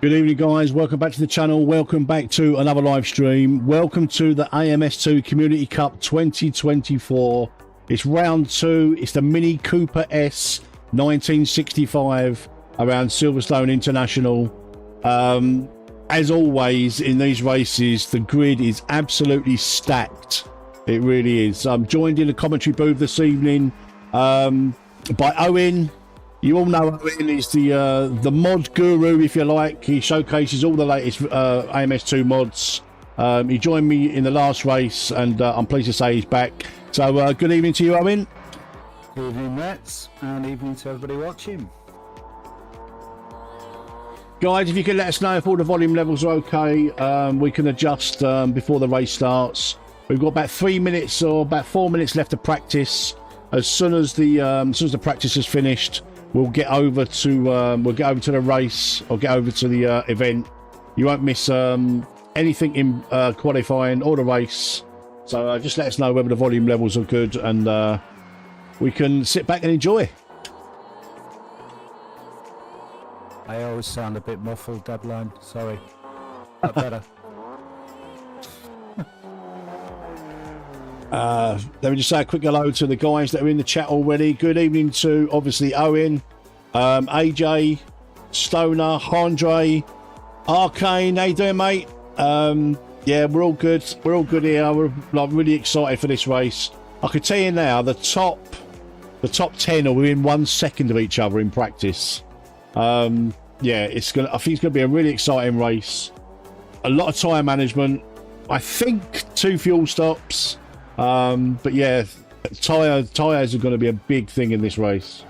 Good evening, guys. Welcome back to the channel. Welcome back to another live stream. Welcome to the AMS2 Community Cup 2024. It's round two. It's the Mini Cooper S 1965 around Silverstone International. As always in these races, the grid is absolutely stacked. It really is. I'm joined in the commentary booth this evening by Owen. You all know Owen is the mod guru, if you like. He showcases all the latest AMS2 mods. He joined me in the last race, and I'm pleased to say he's back. So good evening to you, Owen. Good evening, Metz, and evening to everybody watching. Guys, if you could let us know if all the volume levels are okay, we can adjust before the race starts. We've got about 3 minutes or about 4 minutes left to practice. As soon as the practice is finished, we'll get over to the race, or get over to the event. You won't miss anything in qualifying or the race. So just let us know whether the volume levels are good, and we can sit back and enjoy. I always sound a bit muffled, Deadline. Sorry. That better. Let me just say a quick hello to the guys that are in the chat already. Good evening to, obviously, Owen, AJ, Stoner, Andre, Arcane. How you doing, mate? Yeah, we're all good. We're all good here. We're really excited for this race. I can tell you now, the top 10 are within 1 second of each other in practice. Yeah, I think it's gonna be a really exciting race. A lot of tyre management. I think 2 fuel stops. But yeah, tyres are going to be a big thing in this race.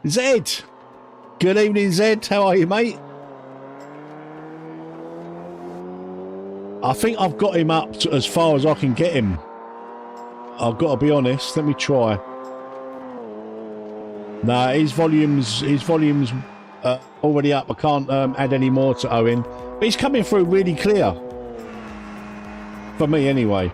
Zed, good evening, Zed. How are you, mate? I think I've got him up to as far as I can get him. I've got to be honest. Let me try. Nah, his volume's already up. I can't add any more to Owen. But he's coming through really clear. For me, anyway.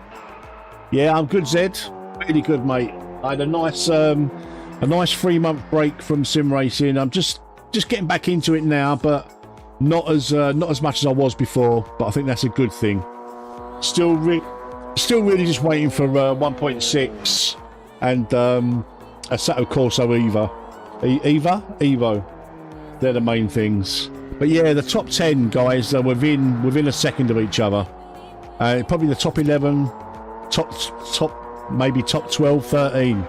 Yeah, I'm good, Zed. Really good, mate. I had a nice 3-month break from sim racing. I'm just getting back into it now, but not as much as I was before. But I think that's a good thing. Still really just waiting for 1.6 and Assetto Corsa Evo. They're the main things. But yeah, the top 10 guys are within a second of each other. Probably the top 11, maybe top 12, 13.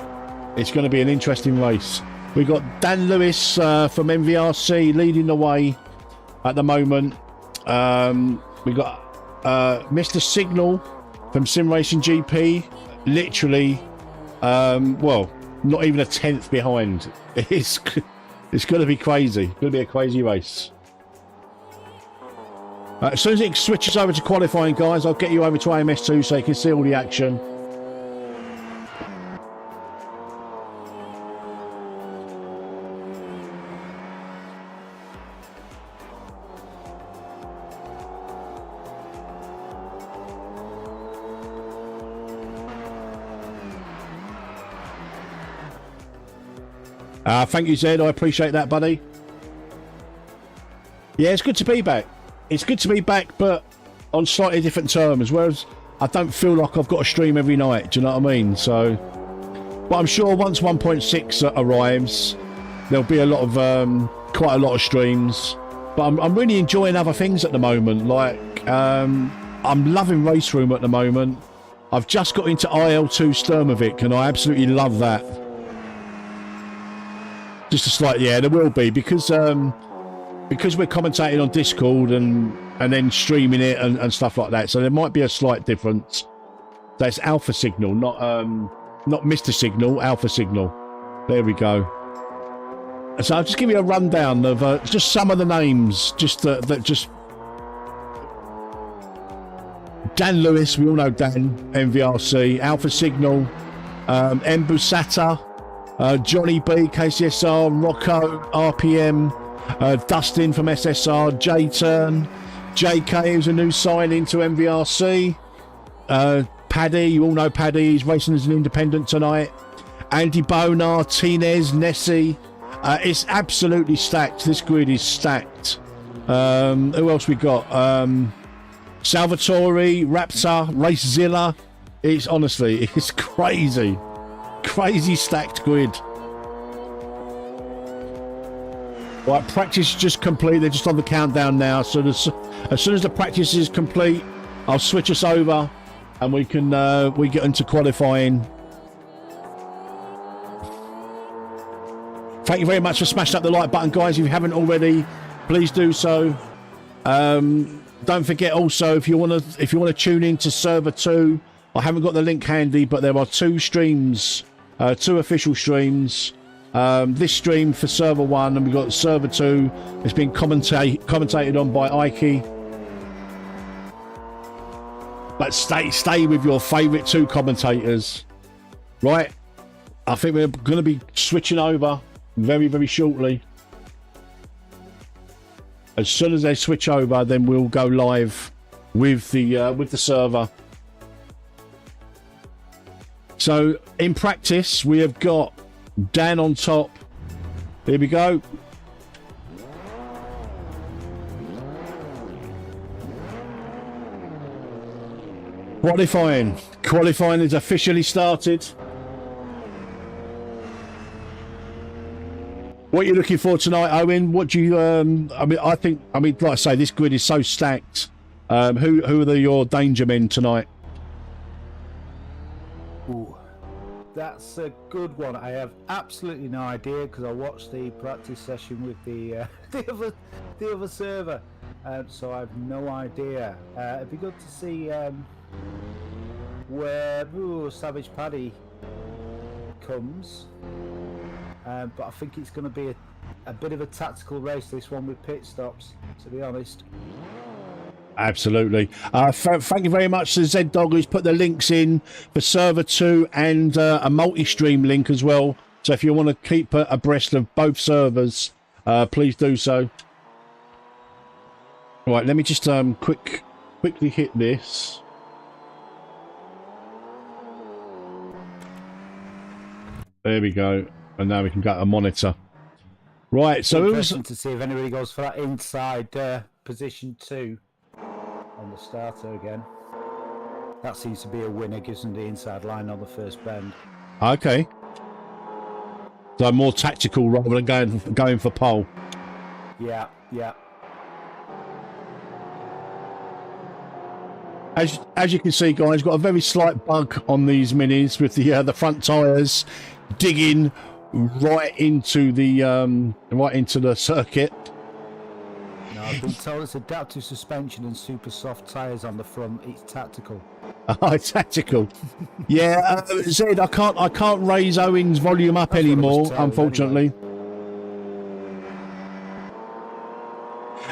It's going to be an interesting race. We've got Dan Lewis from MVRC leading the way at the moment. We've got Mr. Signal from Sim Racing GP, literally, well, not even a tenth behind. It's going to be crazy. It's going to be a crazy race. As soon as it switches over to qualifying, guys, I'll get you over to AMS2 so you can see all the action. Thank you, Zed. I appreciate that, buddy. Yeah, it's good to be back. It's good to be back, but on slightly different terms. Whereas I don't feel like I've got to stream every night. Do you know what I mean? So, but I'm sure once 1.6 arrives, there'll be quite a lot of streams. But I'm really enjoying other things at the moment. Like I'm loving Race Room at the moment. I've just got into IL2 Sturmovik, and I absolutely love that. Just a slight, yeah, there will be because we're commentating on Discord and then streaming it and stuff like that. So there might be a slight difference. That's Alpha Signal, not Mr. Signal, Alpha Signal. There we go. So I'll just give you a rundown of just some of the names. Just Dan Lewis, we all know Dan, MVRC, Alpha Signal, Mbusata, Johnny B, KCSR, Rocco, RPM, Dustin from SSR, J-Turn, JK, who's a new signing to MVRC, Paddy, you all know Paddy, he's racing as an independent tonight, Andy Bonar, Tinez, Nessie. It's absolutely stacked. This grid is stacked. Who else we got? Salvatore, Raptor, Racezilla. It's honestly, it's crazy. Crazy stacked grid. Right, practice is just complete. They're just on the countdown now. So as soon as the practice is complete, I'll switch us over and we get into qualifying. Thank you very much for smashing up the like button, guys. If you haven't already, please do so. Don't forget also, if you want to tune in to Server 2, I haven't got the link handy, but there are 2 streams, 2 official streams. This stream for Server 1, and we've got Server 2. It's been commentated on by Eike. But stay with your favourite 2 commentators, right? I think we're going to be switching over very, very shortly. As soon as they switch over, then we'll go live with the server. So in practice, we have got Dan on top. Here we go. Qualifying is officially started. What are you looking for tonight, Owen? What do you? I mean, like I say, this grid is so stacked. Who are your danger men tonight? Ooh, that's a good one. I have absolutely no idea because I watched the practice session with the other server, so I have no idea. It'd be good to see where Savage Paddy comes, but I think it's going to be a bit of a tactical race, this one, with pit stops, to be honest. Absolutely. Thank you very much to Z-Dog, who's put the links in for server 2 and a multi-stream link as well. So if you want to keep abreast of both servers, please do so. Right, let me just quickly hit this. There we go. And now we can go to monitor. Right, so interesting to see if anybody goes for that inside position 2 on the starter again. That seems to be a winner, gives them the inside line on the first bend. Okay. So more tactical rather than going for pole. Yeah, yeah. As you can see, guys, got a very slight bug on these minis with the front tyres digging right into the circuit. No, I've been told it's adaptive suspension and super soft tyres on the front. It's tactical. Oh, tactical. Yeah, Zed, I can't raise Owen's volume up anymore, unfortunately. Anyway.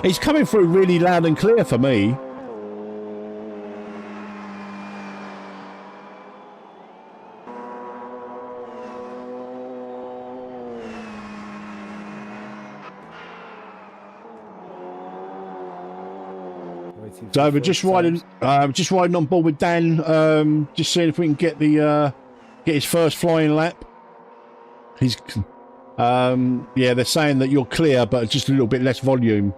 He's coming through really loud and clear for me. So we're just riding on board with Dan, just seeing if we can get his first flying lap. He's, yeah, they're saying that you're clear, but just a little bit less volume.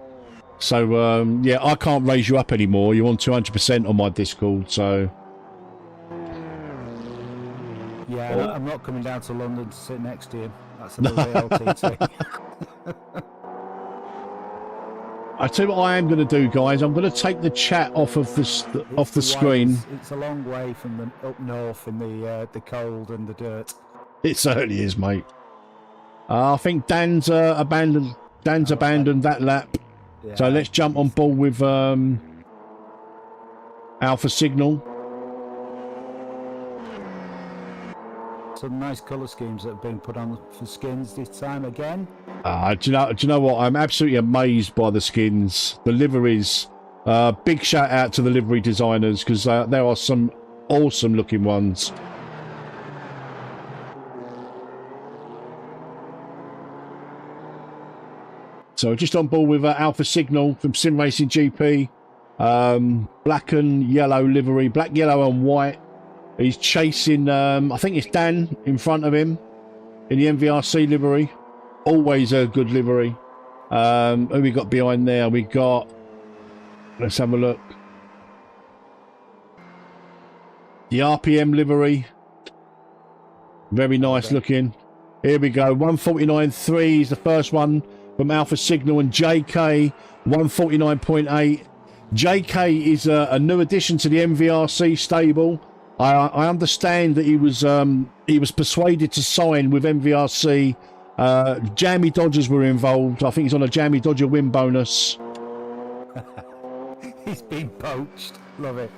So yeah, I can't raise you up anymore. You're on 200% on my Discord, so. Yeah, I'm not coming down to London to sit next to him. That's another LTT. I tell you what I am going to do, guys. I'm going to take the chat off of the screen. It's a long way from the up north in the cold and the dirt. It certainly is, mate. I think Dan's abandoned that lap. Yeah. So let's jump on board with Alpha Signal. Some nice colour schemes that have been put on for skins this time again. Do you know what? I'm absolutely amazed by the skins, the liveries. Big shout out to the livery designers, because there are some awesome looking ones. So just on board with Alpha Signal from Sim Racing GP. Black and yellow livery, black, yellow and white. He's chasing, I think it's Dan in front of him in the MVRC livery. Always a good livery. Who we got behind there? We got, let's have a look. The RPM livery. Very nice looking. Here we go. 149.3 is the first one from Alpha Signal, and JK 149.8. JK is a new addition to the MVRC stable. I understand that he was persuaded to sign with MVRC. Jammy Dodgers were involved. I think he's on a Jammy Dodger win bonus. He's been poached. Love it.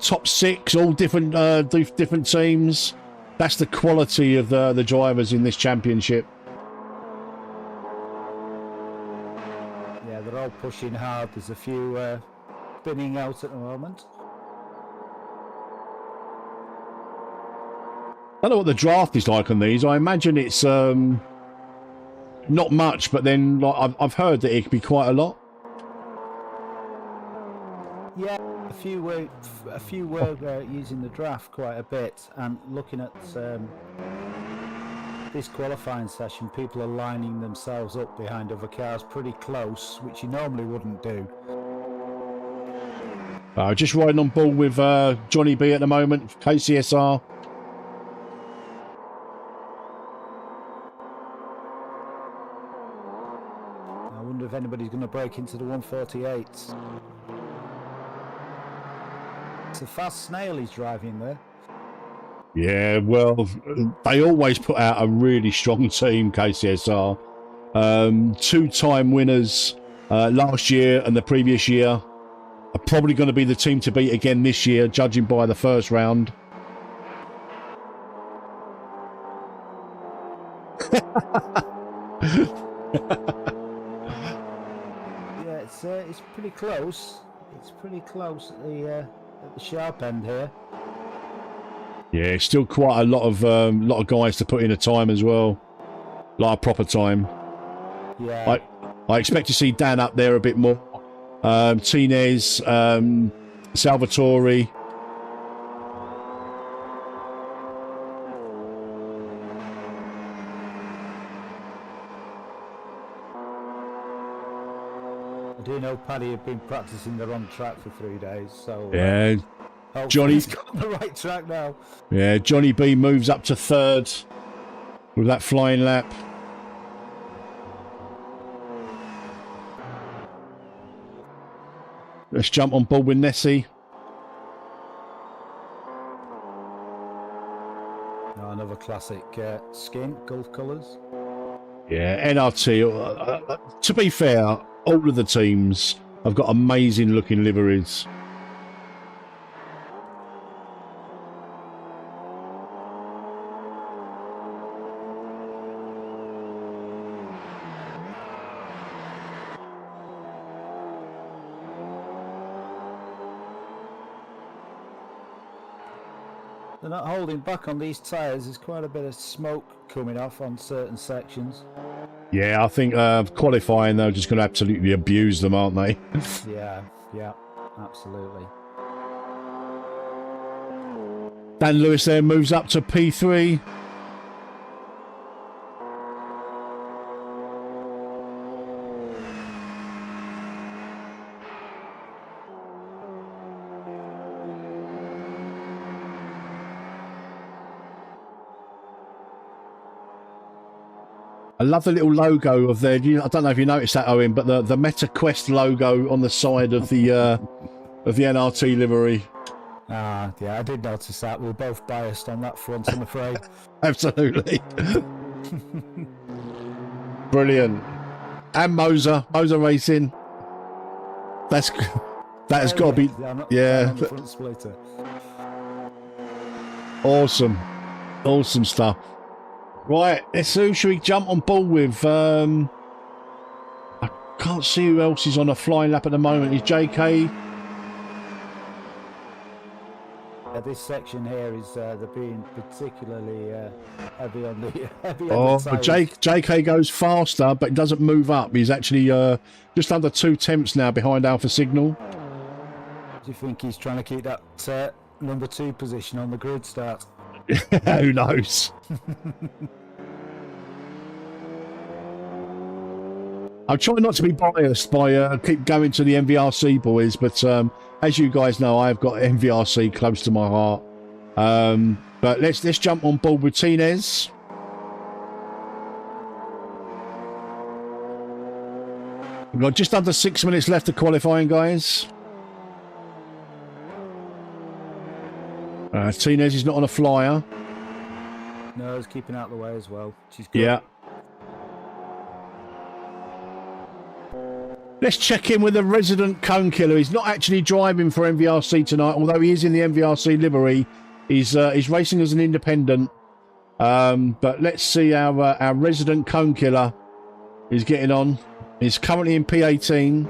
Top six, all different different teams. That's the quality of the drivers in this championship. They're all pushing hard. There's a few spinning out at the moment. I don't know what the draft is like on these. I imagine it's not much, but then like, I've heard that it could be quite a lot. Yeah, a few were using the draft quite a bit, and looking at this qualifying session, people are lining themselves up behind other cars pretty close, which you normally wouldn't do. Just riding on board with Johnny B at the moment, KCSR. I wonder if anybody's going to break into the 148s. It's a fast snail he's driving there. Yeah, well, they always put out a really strong team, KCSR. Two-time winners last year and the previous year. Are probably going to be the team to beat again this year, judging by the first round. Yeah, it's pretty close. It's pretty close at the sharp end here. Yeah, still quite a lot of guys to put in a time as well, like a proper time. Yeah, I expect to see Dan up there a bit more. Tinez, Salvatore. I do know Paddy had been practicing the wrong track for 3 days, so Yeah, Johnny's got on the right track now. Yeah, Johnny B moves up to third with that flying lap. Let's jump on board with Nessie. Oh, another classic skin, Gulf colours. Yeah, NRT. To be fair, all of the teams have got amazing looking liveries. They're not holding back on these tyres. There's quite a bit of smoke coming off on certain sections. Yeah, I think qualifying, they're just going to absolutely abuse them, aren't they? Yeah, absolutely. Dan Lewis there moves up to P3. I love the little logo of their. I don't know if you noticed that, Owen, but the Meta Quest logo on the side of the NRT livery. Ah, yeah, I did notice that. We're both biased on that front, I'm afraid. Absolutely. Brilliant. And Moser Racing. That has got to be. Yeah. Front splitter. Awesome stuff. Right, who should we jump on board with? I can't see who else is on a flying lap at the moment. Is JK? Yeah, this section here is they're being particularly heavy on the heavy Oh, on the but tyres. JK goes faster, but doesn't move up. He's actually just under 2 tenths now behind Alpha Signal. Do you think he's trying to keep that number 2 position on the grid start? Who knows? I'm trying not to be biased by keep going to the MVRC boys, but as you guys know, I've got MVRC close to my heart. But let's jump on board with Tinez. We've got just under 6 minutes left of qualifying, guys. Tinez is not on a flyer. No, he's keeping out of the way as well. She's good. Yeah. Let's check in with the resident cone killer. He's not actually driving for MVRC tonight, although he is in the MVRC livery. He's racing as an independent. But let's see how our resident cone killer is getting on. He's currently in P18.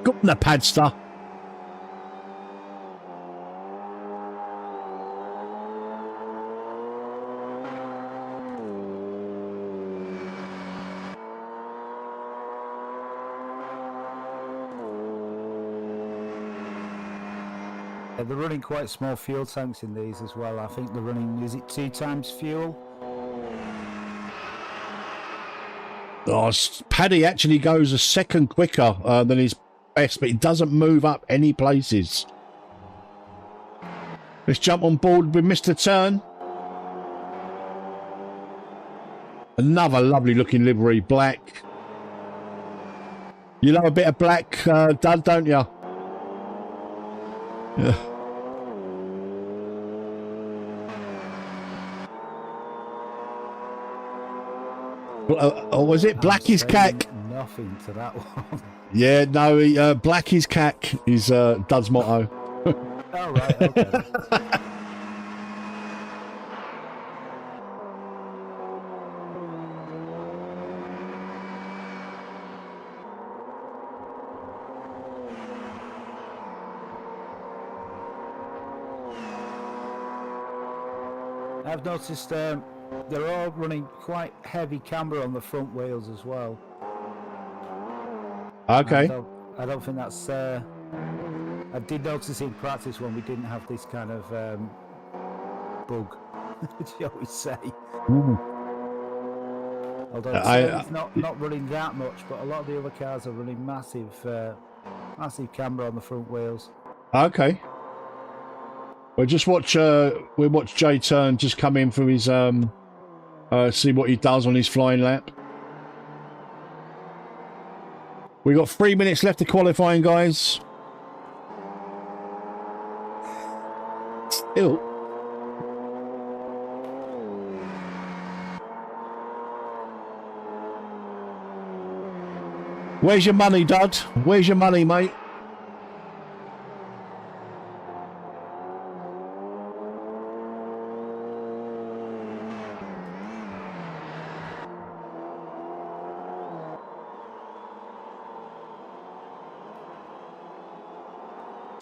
Gupna Padster. They're running quite small fuel tanks in these as well. I think they're running, is it 2 times fuel? Oh, Paddy actually goes a second quicker than his best, but he doesn't move up any places. Let's jump on board with Mr. Turn. Another lovely looking livery, black. You love a bit of black, Dad, don't you? Yeah. Or was it Black is Cack? Nothing to that one. Yeah, no, Black is Cack is Dud's motto. Oh, right, okay. I've noticed they're all running quite heavy camber on the front wheels as well. Okay. I don't think that's... I did notice in practice when we didn't have this kind of bug, as you always say. Ooh. Although it's not running that much, but a lot of the other cars are running massive camber on the front wheels. Okay. Well, just watch. We'll watch Jay Turn just come in for his see what he does on his flying lap. We got 3 minutes left of qualifying, guys. Still. Where's your money, Dud? Where's your money, mate?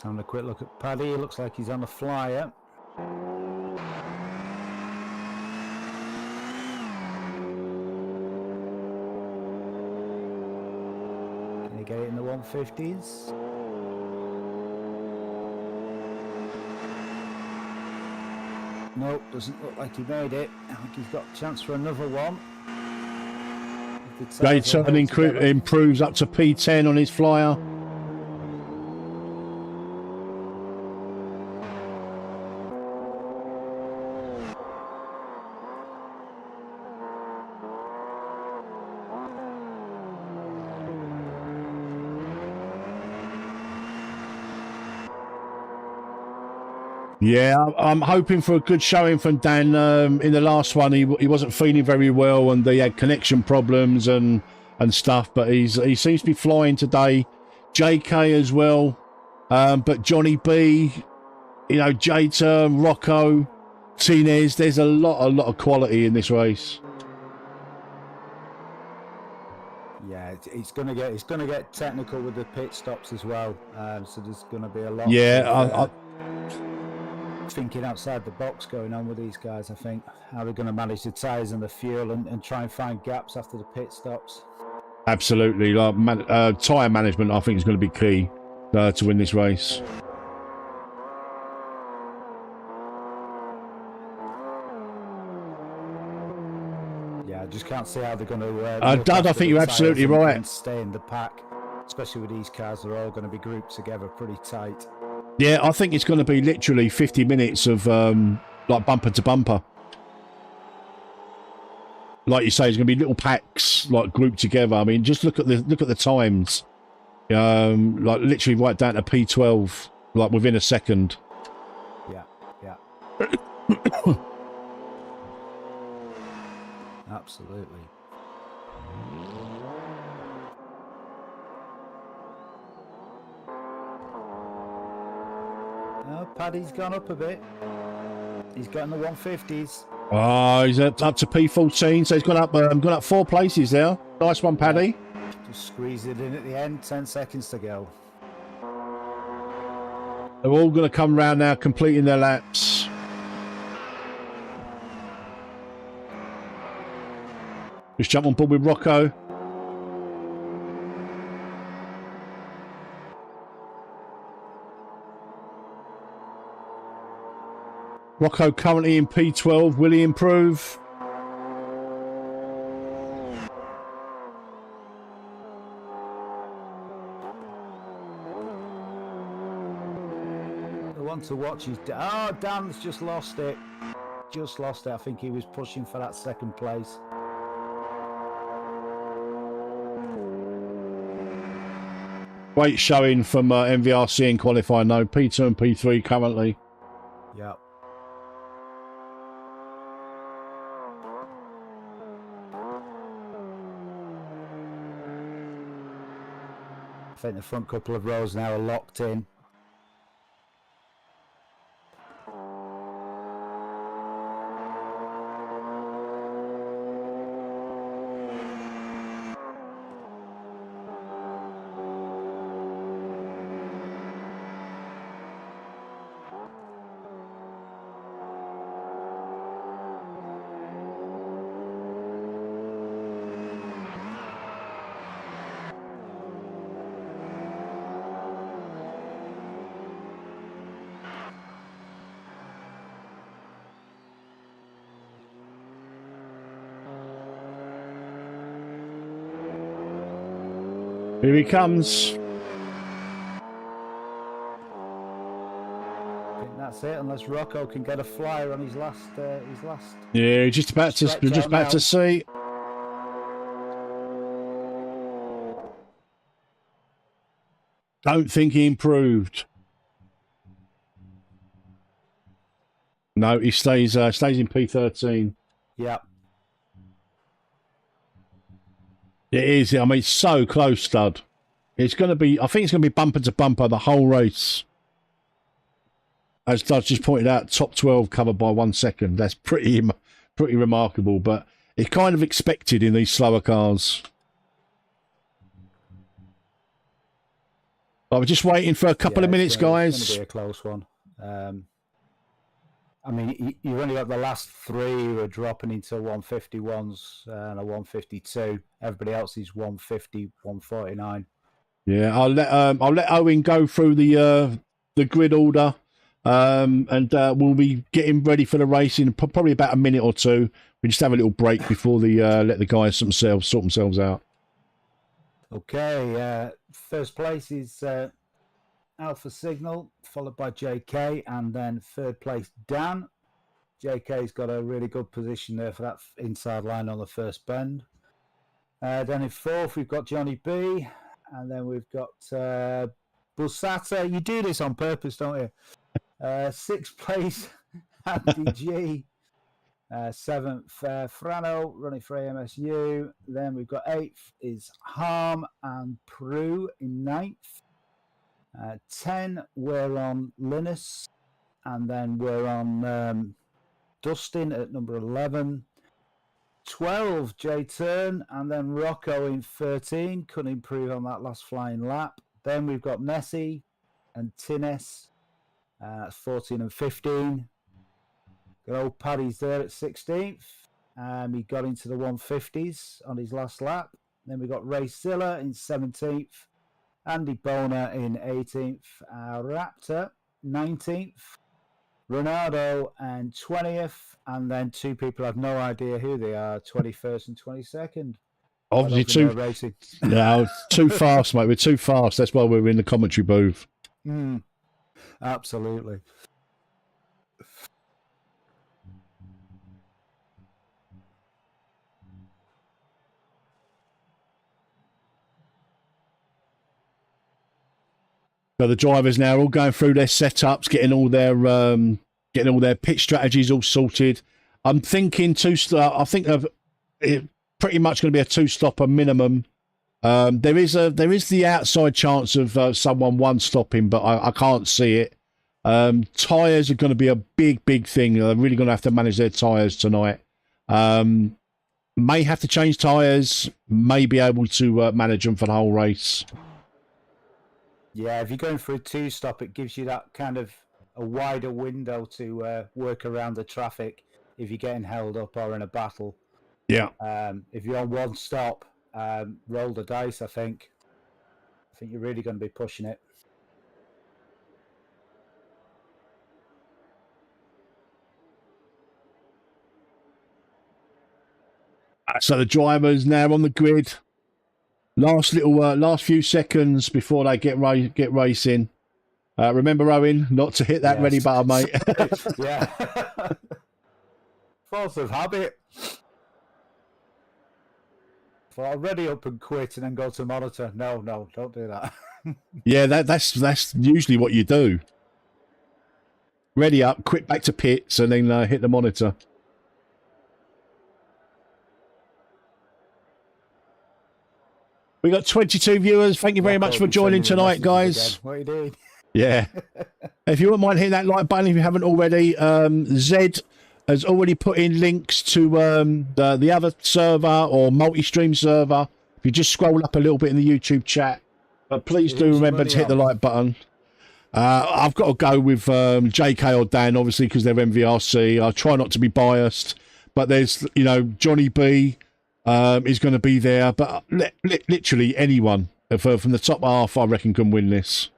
Having a quick look at Paddy. It looks like he's on a flyer. Can he get it in the 150s? Nope, doesn't look like he made it. I think he's got a chance for another one. Jay Turn improves up to P10 on his flyer. Yeah, I'm hoping for a good showing from Dan. In the last one, he wasn't feeling very well, and he had connection problems and stuff. But he seems to be flying today. JK as well, but Johnny B, you know, J-Turn, Rocco, Tinez. There's a lot of quality in this race. Yeah, it's gonna get technical with the pit stops as well. So there's gonna be a lot. Yeah, thinking outside the box going on with these guys. I think how they're going to manage the tyres and the fuel and try and find gaps after the pit stops. Absolutely, like tyre management I think is going to be key to win this race. Yeah, I just can't see how they're going to Dad, I think you're absolutely right. And stay in the pack, especially with these cars. They're all going to be grouped together pretty tight. Yeah, I think it's going to be literally 50 minutes of like bumper to bumper. Like you say, it's going to be little packs like grouped together. I mean, just look at the times. Like literally right down to P12, like within a second. Yeah, yeah. Absolutely. Oh, Paddy's gone up a bit. He's got in the 150s. Oh, he's up to P14, so he's gone up 4 places there. Nice one, Paddy. Just squeezed it in at the end. 10 seconds to go. They're all going to come round now, completing their laps. Just jump on board with Rocco. Rocco currently in P12. Will he improve? The one to watch is... Oh, Dan's just lost it. Just lost it. I think he was pushing for that second place. Great showing from MVRC in qualifying though. P2 and P3 currently. Yep. I think the front couple of rows now are locked in. Here he comes. I think that's it, unless Rocco can get a flyer on his last. Yeah, just about to. We're just about to see. Don't think he improved. No, he stays in P13. Yep. It is. I mean, it's so close, stud. It's going to be. I think it's going to be bumper to bumper the whole race. As Dud's just pointed out, top 12 covered by 1 second. That's pretty remarkable. But it's kind of expected in these slower cars. I was just waiting for a couple of minutes, guys. It's going to be a close one. I mean, you've only got the last three who are dropping into 151s and a 152. Everybody else is 150, 149. Yeah, I'll let Owen go through the grid order, and we'll be getting ready for the race in probably about a minute or two. We just have a little break before let the guys sort themselves out. Okay, first place is Alpha Signal, followed by JK, and then third place Dan. JK's got a really good position there for that inside line on the first bend. Then in fourth we've got Johnny B, and then we've got Busata. You do this on purpose, don't you? Sixth place Andy G. Seventh Frano, running for AMSU. Then we've got eighth is Harm and Prue in ninth. 10 we're on Linus, and then we're on Dustin at number 11. 12 J Turn, and then Rocco in 13. Couldn't improve on that last flying lap. Then we've got Nessie and Tines, 14 and 15. Good old Paddy's there at 16th. He got into the 150s on his last lap. Then we got Ray Silla in 17th. Andy Boner in 18th, Raptor 19th, Ronaldo and 20th, and then two people I've no idea who they are, 21st and 22nd. Obviously too fast, mate. We're too fast. That's why we're in the commentary booth. Absolutely. So the drivers now are all going through their setups, getting all their pit strategies all sorted. I'm thinking I think of it pretty much going to be a two-stopper minimum. There is the outside chance of someone one stopping, but I can't see it. Tyres are going to be a big thing. They're really going to have to manage their tyres tonight. May have to change tyres. May be able to manage them for the whole race. Yeah, if you're going for a two-stop, it gives you that kind of a wider window to work around the traffic if you're getting held up or in a battle. Yeah. If you're on one stop, roll the dice, I think. I think you're really going to be pushing it. So the driver's now on the grid. Last few seconds before they get racing. Remember, Owen, not to hit that ready button, mate. Yeah. Force of habit. So I'll ready up and quit and then go to monitor. No, don't do that. Yeah, that's usually what you do. Ready up, quit back to pits, and then hit the monitor. We got 22 viewers. Thank you very much for joining tonight, guys. What are you doing? Yeah. If you wouldn't mind hitting that like button if you haven't already. Zed has already put in links to the other server or multi-stream server. If you just scroll up a little bit in the YouTube chat. But please do remember to hit the like button. I've got to go with JK or Dan, obviously, because they're MVRC. I try not to be biased. But there's, you know, Johnny B is going to be there. But literally anyone from the top half, I reckon, can win this.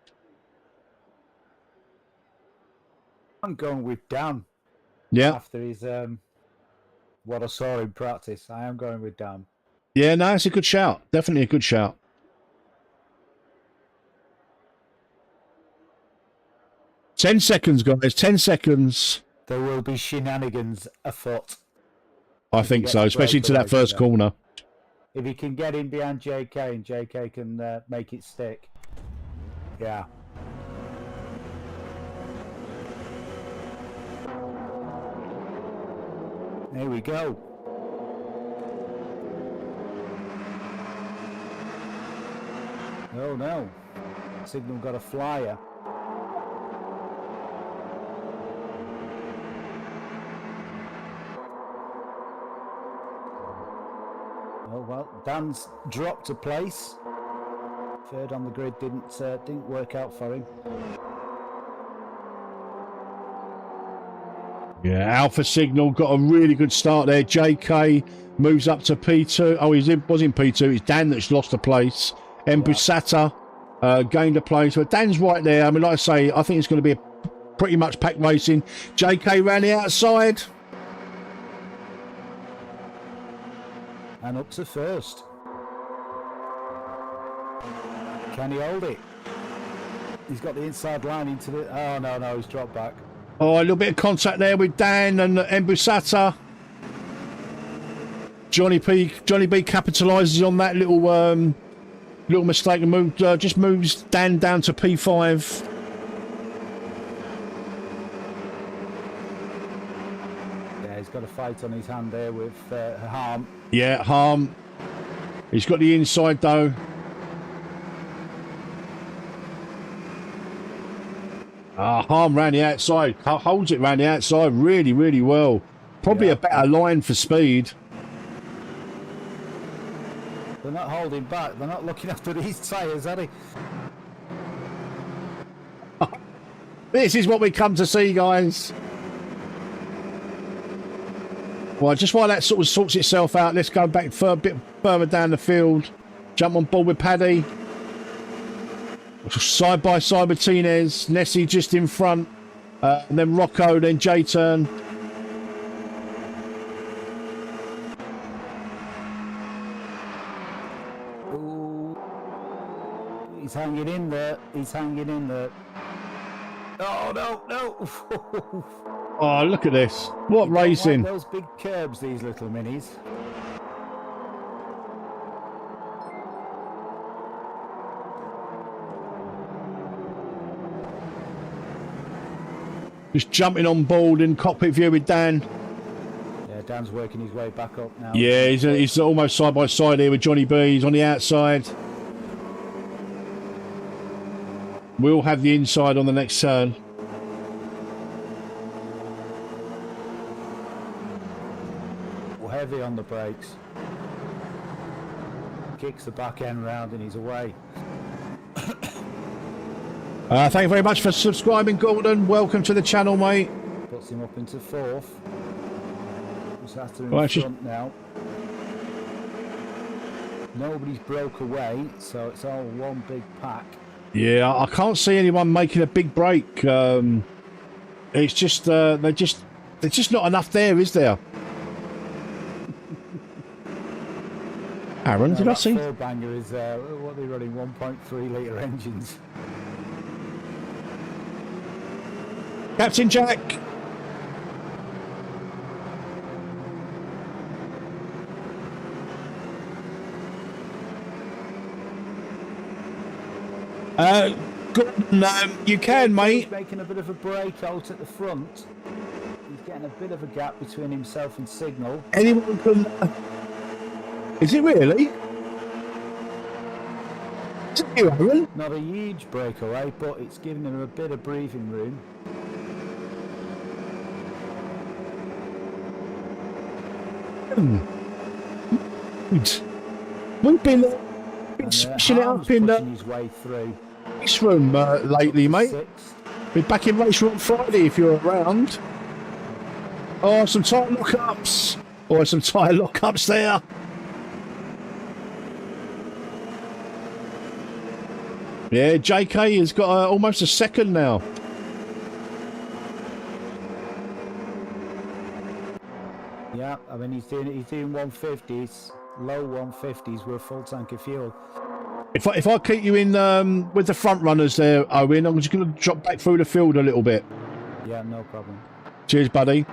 I'm going with Dan. Yeah. After his what I saw in practice, I am going with Dan. Yeah, no, it's a good shout. Definitely a good shout. Ten seconds, guys. 10 seconds. There will be shenanigans afoot. I think so, especially to that first corner. If he can get in behind JK and JK can make it stick. Yeah. There we go. Oh no. Signal got a flyer. Oh well, Dan's dropped a place. Third on the grid didn't work out for him. Yeah, Alpha Signal got a really good start there. JK moves up to P2. Oh, was in P2. It's Dan that's lost a place. Embusata gained a place. But Dan's right there. I mean, like I say, I think it's going to be a pretty much pack racing. JK ran the outside. And up to first. Can he hold it? He's got the inside line into the... Oh, no, he's dropped back. Oh, a little bit of contact there with Dan and Embusata. Johnny B capitalises on that little mistake and just moves Dan down to P5. Yeah, he's got a fight on his hand there with Harm. Yeah, Harm. He's got the inside though. Harm round the outside. Holds it round the outside really, really well. Probably a better line for speed. They're not holding back. They're not looking after these tyres, are they? This is what we come to see, guys. Well, just while that sort of sorts itself out, let's go back a bit further down the field. Jump on board with Paddy. Side by side with Martinez. Nessie just in front. And then Rocco, then J-turn. He's hanging in there. Oh, no. Oh, look at this. What racing. Like those big curbs, these little minis. Just jumping on board in cockpit view with Dan. Yeah, Dan's working his way back up now. Yeah, he's almost side by side here with Johnny B. He's on the outside. We'll have the inside on the next turn. Heavy on the brakes. Kicks the back end round and he's away. Thank you very much for subscribing, Gordon. Welcome to the channel, mate. Puts him up into fourth. Just after him Well, in front now. Nobody's broke away, so it's all one big pack. Yeah, I can't see anyone making a big break. It's just there's just not enough there, is there? Aaron, did I see? Four banger is what are they running? 1.3 litre engines. Captain Jack. Gordon, you can, mate. He's making a bit of a break out at the front. He's getting a bit of a gap between himself and Signal. Anyone can. Is it really? Is it you, Aaron? Not a huge breakaway, but it's giving him a bit of breathing room. We've been smashing it up in his way through. race room lately, mate. Sixth. We're back in race room Friday if you're around. Oh, some tyre lockups. Or some tyre lockups there. Yeah, JK has got almost a second now. Yeah, I mean he's doing 150s, low 150s with a full tank of fuel. If I keep you in with the front runners there, Owen, I'm just going to drop back through the field a little bit. Yeah, no problem. Cheers, buddy.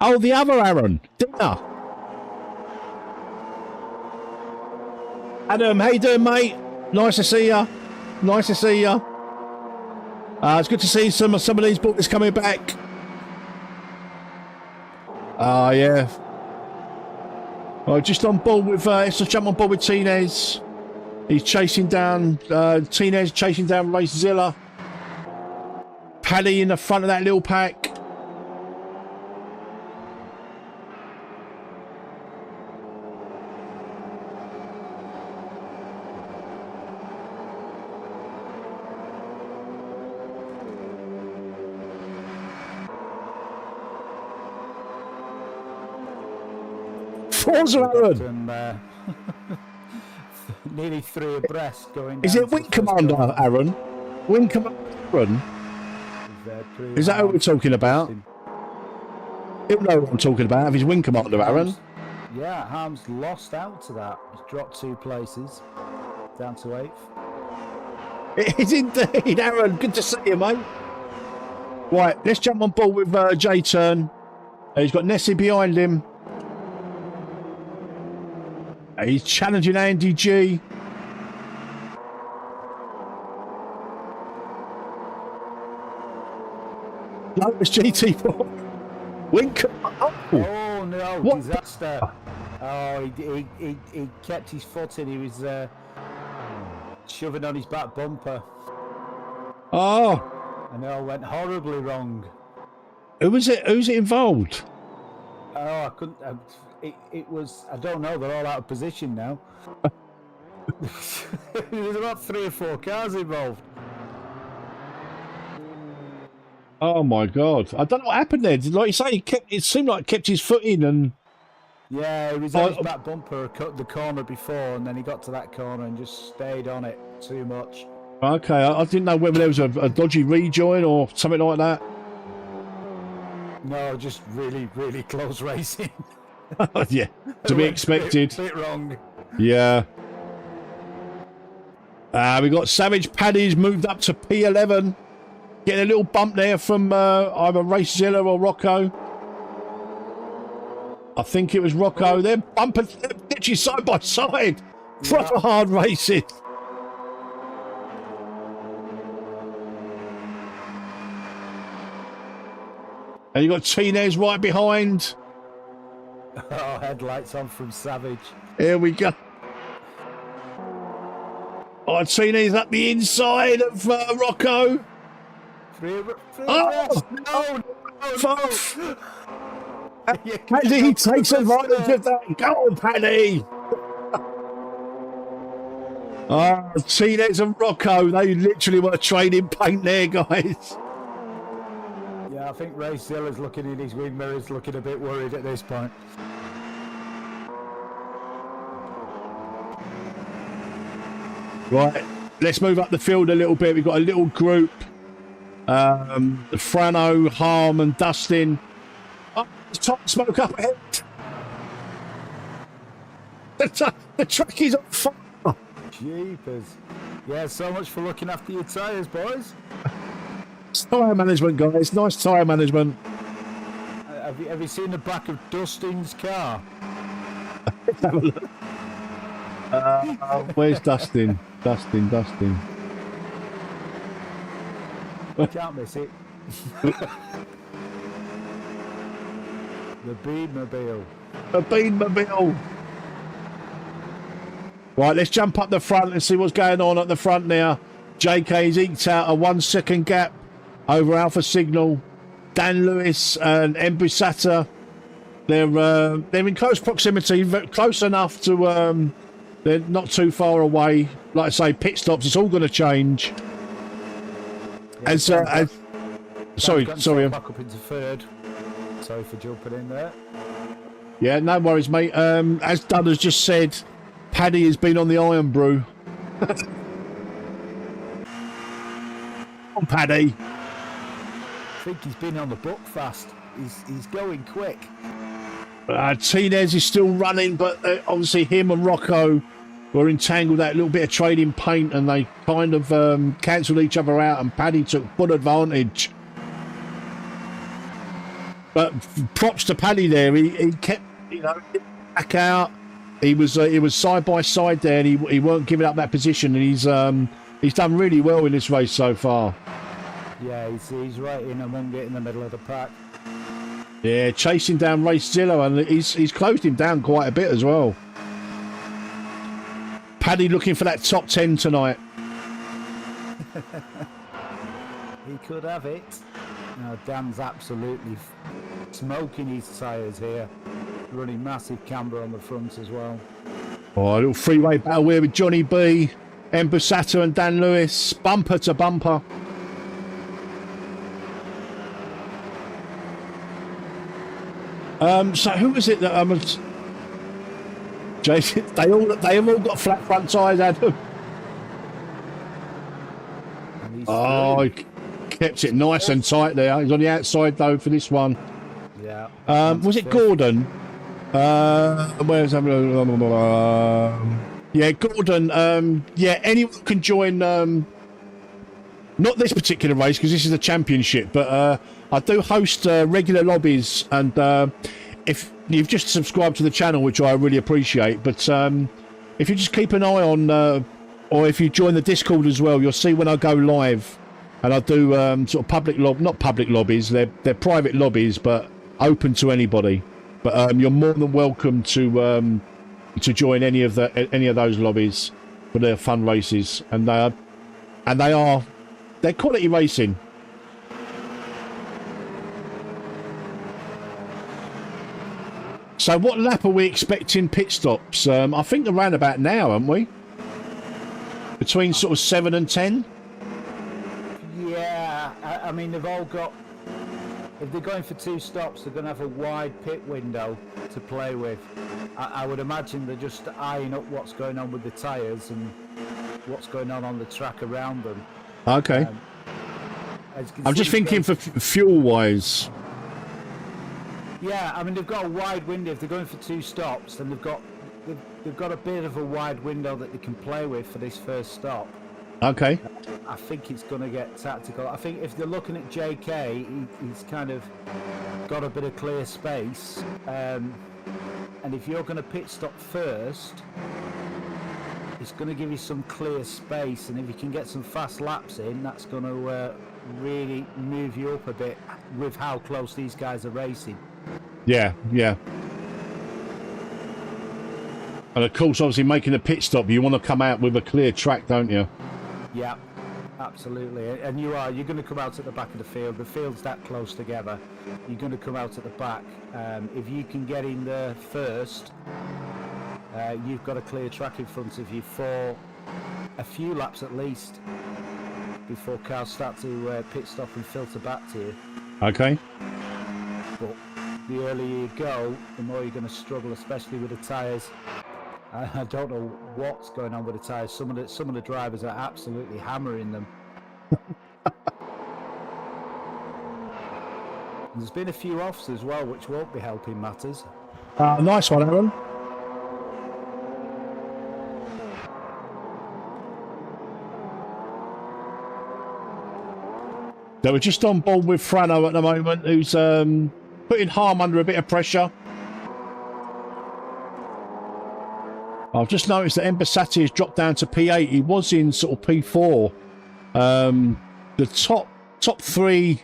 Oh, the other Aaron. Dinner. Adam, how you doing, mate? Nice to see ya. Nice to see ya. It's good to see some of these boys coming back. Yeah. Oh, just on board with, let's just jump on board with Tinez. He's chasing down, Tinez chasing down Racezilla. Paddy in the front of that little pack. Aaron. Nearly three abreast going down. Is it Wing Commander, Aaron? Wing Commander Aaron? Is that who we're talking about? He'll know what I'm talking about. If he's Wing Commander, Aaron. Yeah, Harm's lost out to that. He's dropped 2 places. Down to 8th. It is indeed, Aaron. Good to see you, mate. Right, let's jump on board with J-Turn. He's got Nessie behind him. He's challenging Andy G. Lotus GT4. Wink. Oh no, what? Disaster. Oh, he kept his foot in. He was shoving on his back bumper. Oh. And it all went horribly wrong. Who's it involved? Oh, I couldn't. It was. I don't know. They're all out of position now. There's about 3 or 4 cars involved. Oh my God! I don't know what happened there. Like you say, it seemed like he kept his foot in, and yeah, he was on his back bumper the corner before, and then he got to that corner and just stayed on it too much. Okay, I didn't know whether there was a dodgy rejoin or something like that. No, just really, really close racing. Yeah, to be expected. Bit wrong. Yeah. We got Savage Paddy's moved up to P11. Getting a little bump there from either Racezilla or Rocco. I think it was Rocco. They're bumping literally side by side. Proper hard racing. And you got Tinez right behind. Oh, headlights on from Savage. Here we go. Oh, Tinez up the inside of Rocco. Three Oh! no, Fourth. Paddy takes advantage of that. Go on, Paddy. Teenage and Rocco, they literally were trading paint there, guys. Yeah, I think Ray Siller's looking in his wing mirrors, looking a bit worried at this point. Right, let's move up the field a little bit. We've got a little group. Frano, Harm and Dustin. Oh, there's top smoke up ahead. The track is on fire. Jeepers. Yeah, so much for looking after your tyres, boys. It's tyre management, guys. Nice tyre management. Have you seen the back of Dustin's car? Let's have a look. Where's Dustin? Dustin. Can't miss it. The Beanmobile. The Beanmobile. Right, let's jump up the front and see what's going on at the front now. JK's eked out a 1 second gap over Alpha Signal. Dan Lewis and Embusata, they're in close proximity, close enough to they're not too far away. Like I say, pit stops, it's all going to change. Yeah, sorry. Back up into third. Sorry for jumping in there. Yeah, no worries, mate. As Dud has just said, Paddy has been on the Iron Brew. On Paddy. I think he's been on the book fast. He's going quick. Tinez is still running, but obviously him and Rocco were entangled that little bit of trading paint, and they kind of cancelled each other out, and Paddy took full advantage. But props to Paddy there. He kept, back out. He was side by side there, and he weren't giving up that position, and he's done really well in this race so far. Yeah, he's right in among it in the middle of the pack. Yeah, chasing down Racezilla, and he's closed him down quite a bit as well. Paddy looking for that top 10 tonight. He could have it. No, Dan's absolutely smoking his tyres here. Running massive camber on the front as well. Oh, a little freeway battle here with Johnny B, Embusata and Dan Lewis. Bumper to bumper. So who was it that Jason? They have all got flat front tyres, Adam. Oh, he kept it nice and tight there. He's on the outside though for this one. Yeah. Was it Gordon? Where's yeah, Gordon. Yeah, anyone can join. Not this particular race because this is a championship, but I do host regular lobbies, and if you've just subscribed to the channel, which I really appreciate, but if you just keep an eye on, or if you join the Discord as well, you'll see when I go live, and I do sort of not public lobbies, they're private lobbies, but open to anybody. But you're more than welcome to join any of those lobbies for their fun races, and they're quality racing. So what lap are we expecting pit stops? I think around about now, aren't we? Between sort of 7 and 10? Yeah, I mean, they've all got... If they're going for 2 stops, they're going to have a wide pit window to play with. I would imagine they're just eyeing up what's going on with the tyres and what's going on the track around them. Okay. I'm just thinking for fuel-wise. Yeah, I mean, they've got a wide window. If they're going for 2 stops, then they've got a bit of a wide window that they can play with for this first stop. Okay. I think it's going to get tactical. I think if they're looking at JK, he's kind of got a bit of clear space. And if you're going to pit stop first, it's going to give you some clear space. And if you can get some fast laps in, that's going to really move you up a bit with how close these guys are racing. Yeah. And of course, obviously, making a pit stop, you want to come out with a clear track, don't you? Yeah. Absolutely, and you're going to come out at the back of the field. The field's that close together. You're going to come out at the back. If you can get in there first, you've got a clear track in front of you for a few laps at least before cars start to pit stop and filter back to you. Okay. But the earlier you go, the more you're going to struggle, especially with the tyres. I don't know what's going on with the tyres. Some of the drivers are absolutely hammering them. There's been a few offs as well, which won't be helping matters. Nice one, Aaron. So we're just on board with Frano at the moment, who's putting Harm under a bit of pressure. I've just noticed that Embasati has dropped down to P8. He was in sort of P4. The top three,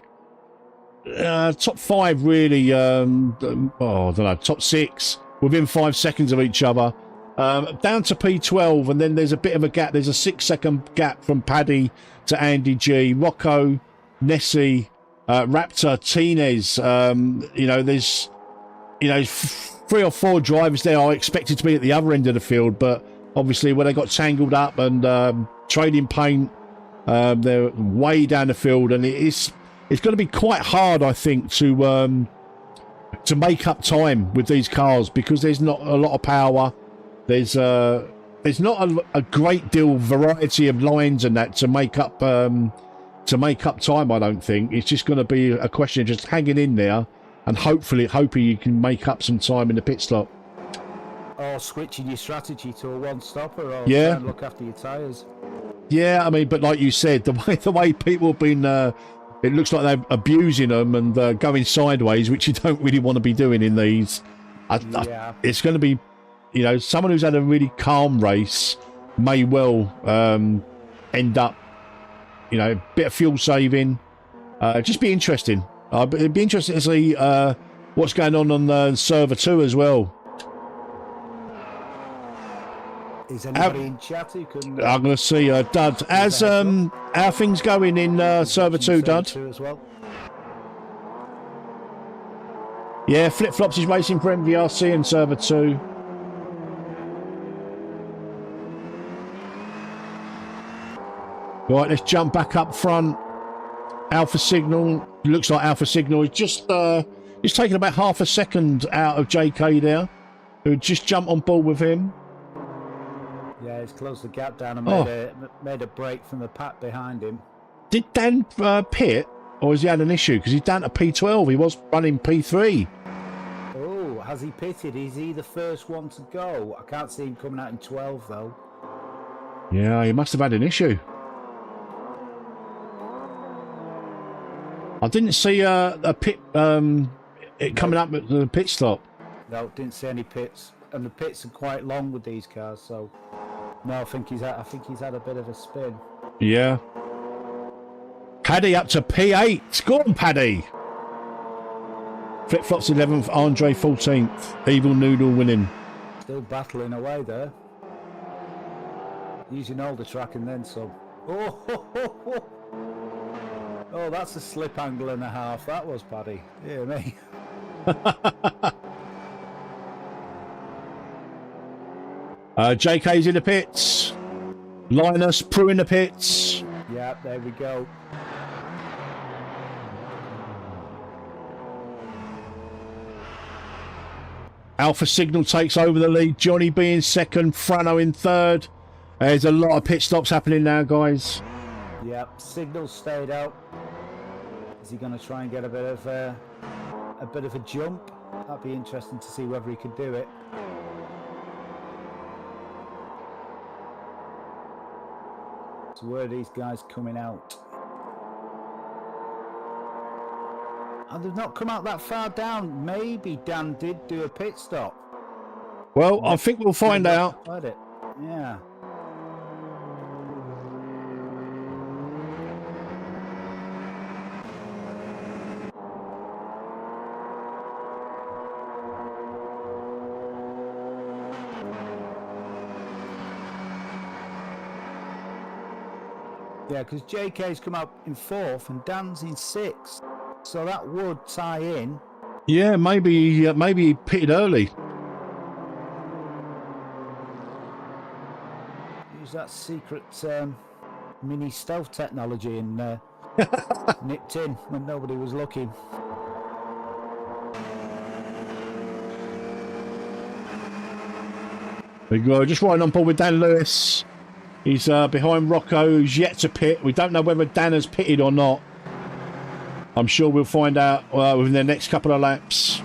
top five really, I don't know, top six within 5 seconds of each other. Down to P12, and then there's a bit of a gap. There's a 6-second gap from Paddy to Andy G. Rocco, Nessie, Raptor, Tinez. There's 3 or 4 drivers there are expected to be at the other end of the field, but obviously when they got tangled up and trading paint, they're way down the field, and it's going to be quite hard, I think, to make up time with these cars, because there's not a lot of power. There's not a great deal of variety of lines and that to make up time. I don't think it's just going to be a question of just hanging in there. And hoping you can make up some time in the pit stop. Or switching your strategy to a one-stopper, or yeah, try and look after your tyres. Yeah, I mean, but like you said, the way people have been, it looks like they're abusing them and going sideways, which you don't really want to be doing in these. It's going to be, someone who's had a really calm race may well end up, a bit of fuel saving. Just be interesting. It'd be interesting to see what's going on server 2 as well. Is anybody in chat who can... I'm going to see Dud. As how are things going in server 2, Dud? As well. Yeah, Flip Flops is racing for MVRC in server 2. Right, let's jump back up front. Alpha Signal, looks like Alpha Signal is just taking about half a second out of JK there, who just jumped on board with him. Yeah, he's closed the gap down and made a break from the pack behind him. Did Dan pit, or has he had an issue? Because he's down to P12, he was running P3. Oh, has he pitted? Is he the first one to go? I can't see him coming out in 12 though. Yeah, he must have had an issue. I didn't see a pit it coming up at the pit stop. No, didn't see any pits, and the pits are quite long with these cars. So, no, I think he's had a bit of a spin. Yeah. Paddy up to P8. Go on, Paddy. Flip Flops 11th, Andre 14th. Evil Noodle winning. Still battling away there. Using all the track and then some. Oh, that's a slip angle and a half. That was, Paddy. Yeah, me. JK's in the pits. Linus, Prue in the pits. Yeah, there we go. Alpha Signal takes over the lead. Johnny B in second. Frano in third. There's a lot of pit stops happening now, guys. Yep, Signal stayed out. Is he going to try and get a bit of a jump? That'd be interesting to see whether he could do it. So where are these guys coming out? And they've not come out that far down. Maybe Dan did do a pit stop. Well, I think we'll find out. Heard it. Yeah. Yeah, because JK's come up in 4th and Dan's in 6th. So that would tie in. Yeah, maybe he pitted early. Use that secret mini stealth technology and nipped in when nobody was looking. We go just riding on board with Dan Lewis. He's behind Rocco, who's yet to pit. We don't know whether Dan has pitted or not. I'm sure we'll find out within the next couple of laps.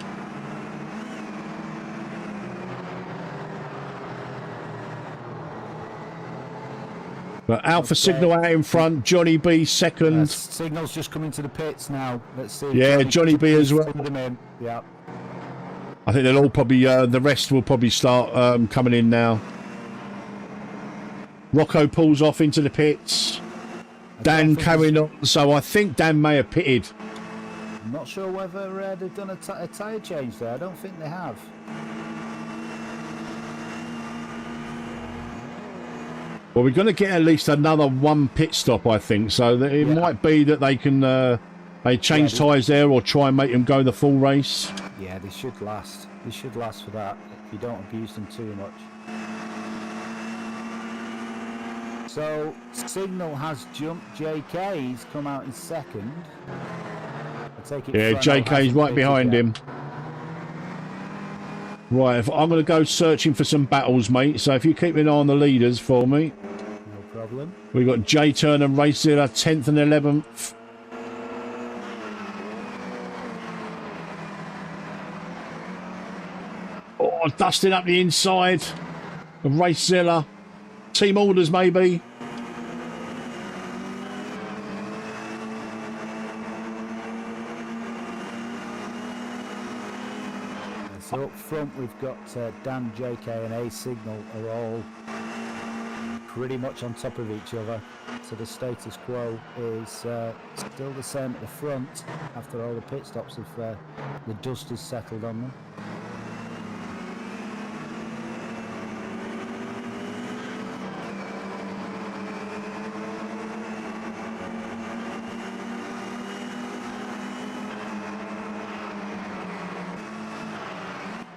But Alpha Signal out in front, Johnny B second. Signal's just coming to the pits now. Let's see. Yeah, Johnny B as well. Yeah. I think they'll all probably, the rest will probably start coming in now. Rocco pulls off into the pits. Dan carrying on, so I think Dan may have pitted. I'm not sure whether they've done a tyre change there. I don't think they have. Well, we're going to get at least another one pit stop, I think. So that it might be that they can they change tyres there or try and make them go the full race. Yeah, they should last. They should last for that if you don't abuse them too much. So Signal has jumped JK. He's come out in 2nd. I take it. Yeah, JK's right behind him. Right, I'm going to go searching for some battles, mate. So if you keep an eye on the leaders for me. No problem. We've got J Turn and Race Zero, 10th and 11th. Oh, dusting up the inside of Racezilla. Team orders, maybe. So up front we've got Dan, JK and A Signal are all pretty much on top of each other. So the status quo is still the same at the front after all the pit stops if the dust has settled on them.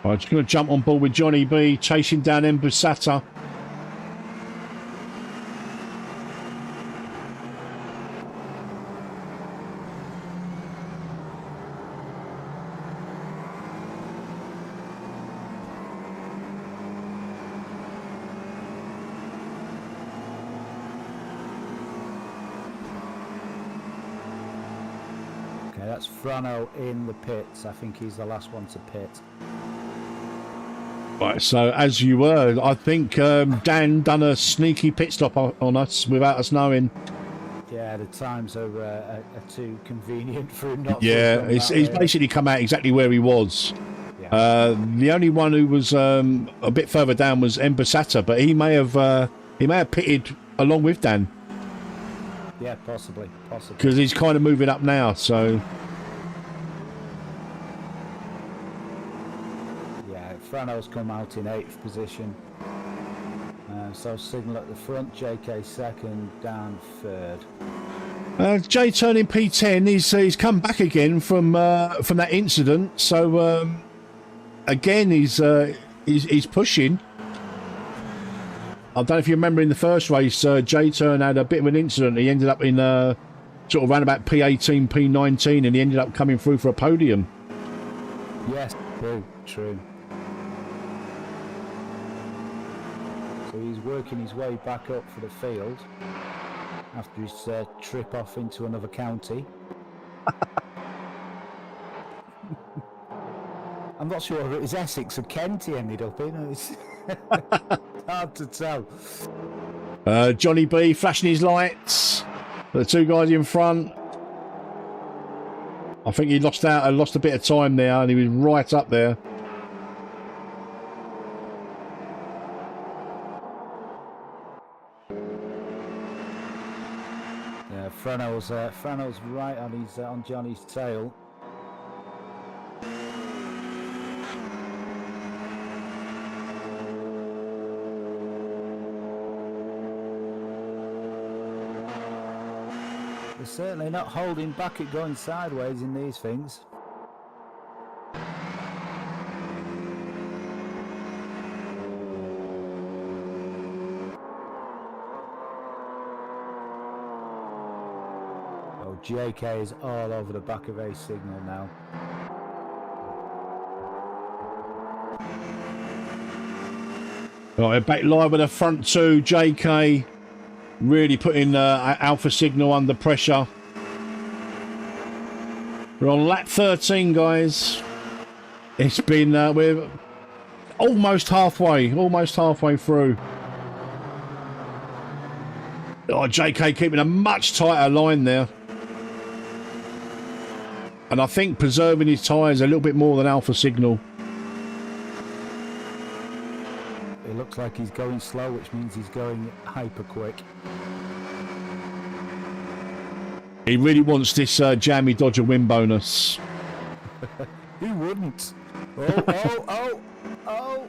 I'm just going to jump on board with Johnny B, chasing down Embusata. Okay, that's Frano in the pits. I think he's the last one to pit. Right, so as you were, I think Dan done a sneaky pit stop on us without us knowing. Yeah, the times are too convenient for him not to. Yeah, he's basically come out exactly where he was. Yeah. The only one who was a bit further down was Embusata, but he may have pitted along with Dan. Yeah, possibly. Because he's kind of moving up now, so. Frano's come out in 8th position. So Signal at the front, JK 2nd, Dan 3rd. J turning P10. He's come back again from that incident. So again he's pushing. I don't know if you remember in the first race, J Turn had a bit of an incident. He ended up in sort of around about P18, P19, and he ended up coming through for a podium. Yes, true. He's working his way back up for the field after his trip off into another county. I'm not sure if it was Essex or Kent he ended up in. It's hard to tell. Johnny B flashing his lights. The two guys in front. I think he lost a bit of time there, and he was right up there. Frano's right on Johnny's tail. certainly not holding back at going sideways in these things. Oh, JK is all over the back of a signal now. Right, back live with the front two. JK really putting Alpha Signal under pressure. We're on lap 13, guys. It's been we're almost halfway through. Oh, JK keeping a much tighter line there, and I think preserving his tyres a little bit more than Alpha Signal. It looks like he's going slow, which means he's going hyper quick. He really wants this Jammy Dodger win bonus. Who wouldn't? Oh!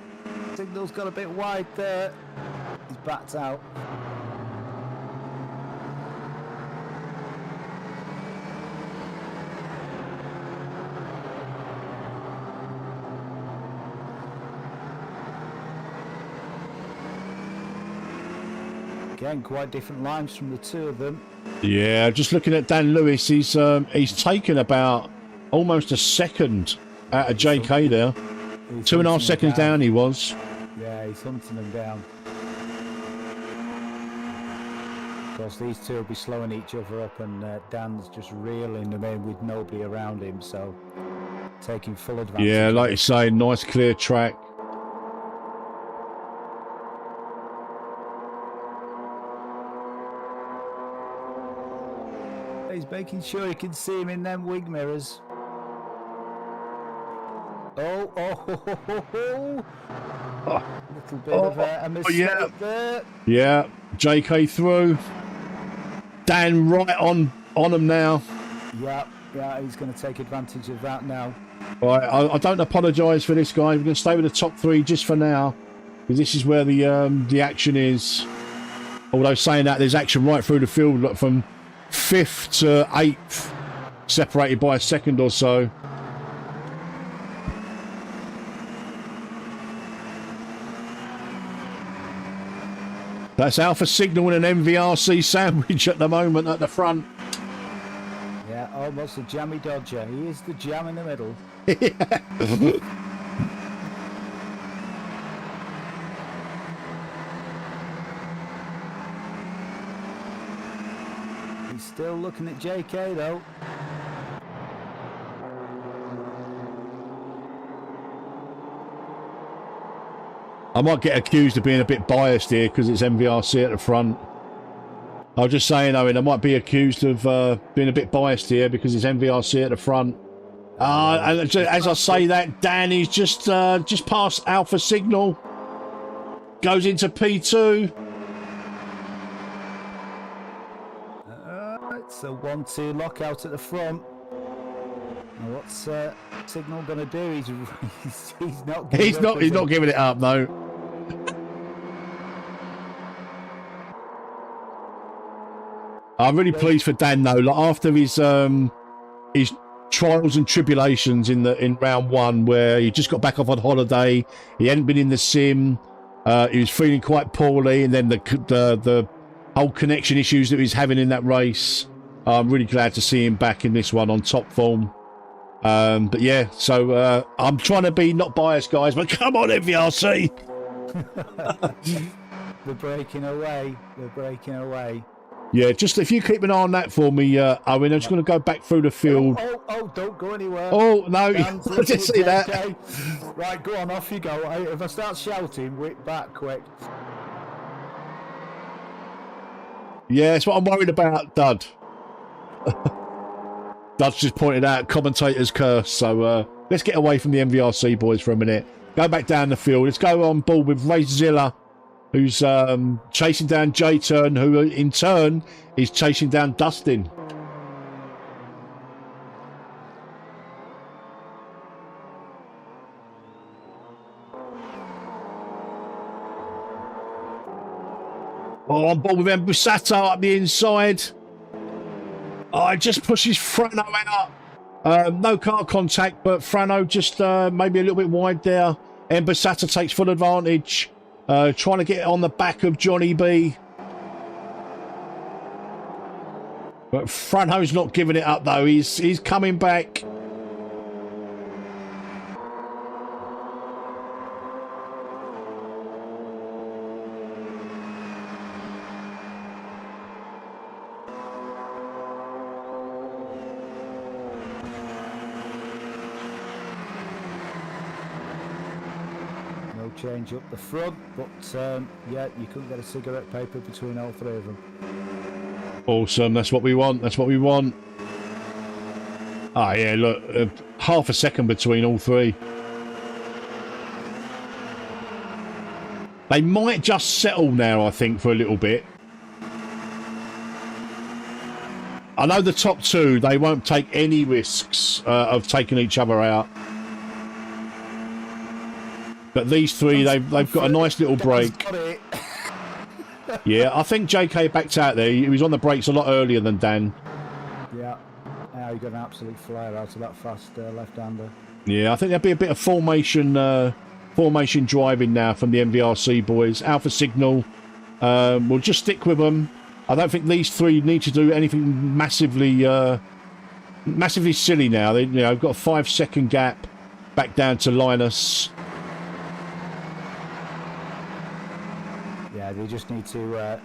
Signal's got a bit wide there. He's backed out. Again, quite different lines from the two of them. Yeah, just looking at Dan Lewis, he's taken about almost a second out of JK there. 2.5 seconds down he was. Yeah, he's hunting them down. Of course, these two will be slowing each other up, and Dan's just reeling them in with nobody around him, so taking full advantage. Yeah, like you say, nice clear track. He's making sure he can see him in them wing mirrors. Oh. Little bit of a mistake there. Yeah, JK through. Dan right on him now. Yeah, he's going to take advantage of that now. Right, I don't apologise for this, guy. We're going to stay with the top three just for now, because this is where the action is. Although saying that, there's action right through the field, from 5th to 8th, separated by a second or so. That's Alpha Signal and an MVRC sandwich at the moment at the front. Yeah, almost a jammy Dodger. He is the jam in the middle. He's still looking at JK though. I might get accused of being a bit biased here because it's MVRC at the front. I was just saying, Owen, I might be accused of being a bit biased here because it's MVRC at the front. And as I say that, Dan is just past Alpha Signal. Goes into P2. It's a 1-2 lockout at the front. Now what's Signal going to do? He's not. He's not giving it up though. I'm really pleased for Dan though. Like after his trials and tribulations in round one, where he just got back off on holiday, he hadn't been in the sim, he was feeling quite poorly, and then the whole connection issues that he was having in that race. I'm really glad to see him back in this one on top form. But yeah, so I'm trying to be not biased, guys, but come on, MVRC. They're breaking away. Yeah, just if you keep an eye on that for me, Owen, I'm just going to go back through the field. Oh, don't go anywhere. Oh, no, I didn't see that. Right, go on, off you go. If I start shouting, whip back quick. Yeah, that's what I'm worried about, Dud. Dud's just pointed out commentator's curse, so let's get away from the MVRC boys for a minute. Go back down the field. Let's go on board with Racezilla, who's chasing down J-Turn, who in turn is chasing down Dustin. Oh, on board with Embusato up the inside. Oh, it just pushes Frano out. No car contact, but Frano just maybe a little bit wide there. Embasata takes full advantage, trying to get on the back of Johnny B. But Frano's not giving it up though. He's coming back. Change up the front, but yeah, you couldn't get a cigarette paper between all three of them. Awesome, that's what we want, that's what we want. Ah, yeah, look, half a second between all three. They might just settle now, I think, for a little bit. I know the top two, they won't take any risks of taking each other out. But these three, they've got a nice little break. Yeah, I think JK backed out there. He was on the brakes a lot earlier than Dan. Yeah, now he got an absolute flare out of that fast left-hander. Yeah, I think there'll be a bit of formation driving now from the MVRC boys. Alpha Signal, we'll just stick with them. I don't think these three need to do anything massively silly now. They, got a 5-second gap back down to Linus. Yeah, they just need to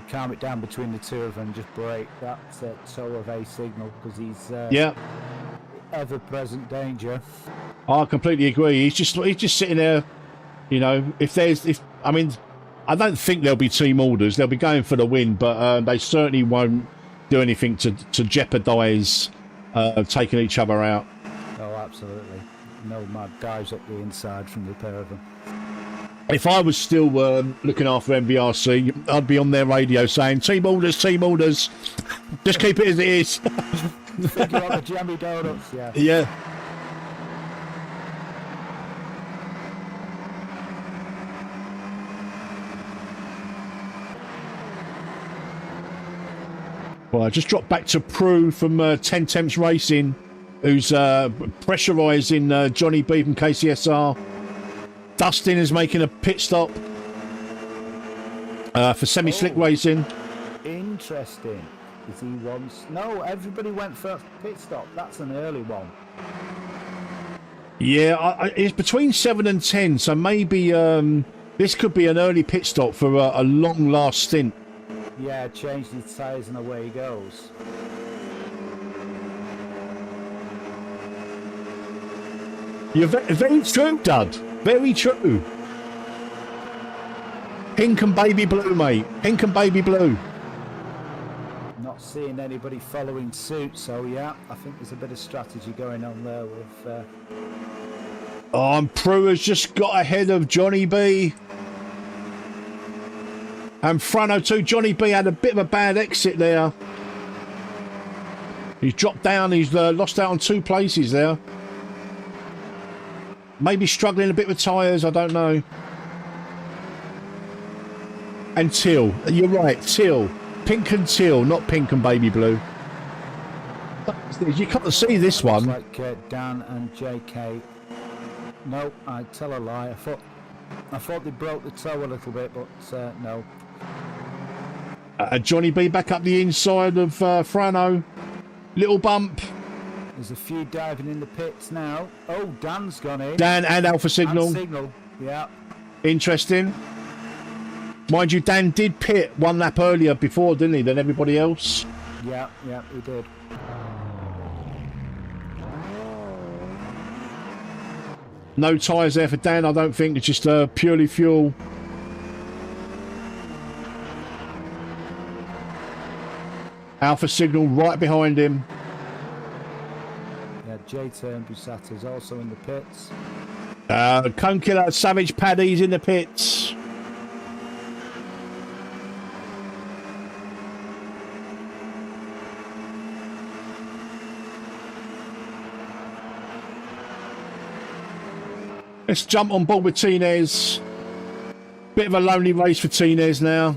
calm it down between the two of them, just break that toe of A Signal, because he's ever-present danger. I completely agree. He's just sitting there. I mean, I don't think there'll be team orders. They'll be going for the win, but they certainly won't do anything to jeopardise taking each other out. Oh, absolutely. No mad dives up the inside from the pair of them. If I was still looking after MVRC, I'd be on their radio saying, team orders, just keep it as it is. Figure out the jammy donuts, yeah. Yeah. Well, I just dropped back to Prue from 10 Temps Racing, who's pressurising Johnny B from KCSR. Dustin is making a pit stop for semi-slick racing. Interesting. Is he wants? No, everybody went for pit stop. That's an early one. Yeah, it's between 7 and 10, so maybe this could be an early pit stop for a long last stint. Yeah, changed his tyres and away he goes. You're very true, Dud. Very true. Pink and baby blue, mate. Pink and baby blue. Not seeing anybody following suit, so yeah, I think there's a bit of strategy going on there with... and Prue has just got ahead of Johnny B. And Frano too. Johnny B had a bit of a bad exit there. He's dropped down. He's lost out on 2 places there. Maybe struggling a bit with tyres, I don't know. And teal. You're right, teal. Pink and teal, not pink and baby blue. You can't see this one. Like Dan and JK. No, I tell a lie. I thought they broke the toe a little bit, but no. Johnny B back up the inside of Frano. Little bump. There's a few diving in the pits now. Oh, Dan's gone in. Dan and Alpha Signal. And Signal, yeah. Interesting. Mind you, Dan did pit 1 lap earlier before, didn't he, than everybody else? Yeah, he did. No tyres there for Dan, I don't think. It's just purely fuel. Alpha Signal right behind him. J-Turn Busatti is also in the pits. Cone Killer Savage Paddy's in the pits. Let's jump on board with Tinez. Bit of a lonely race for Tinez now.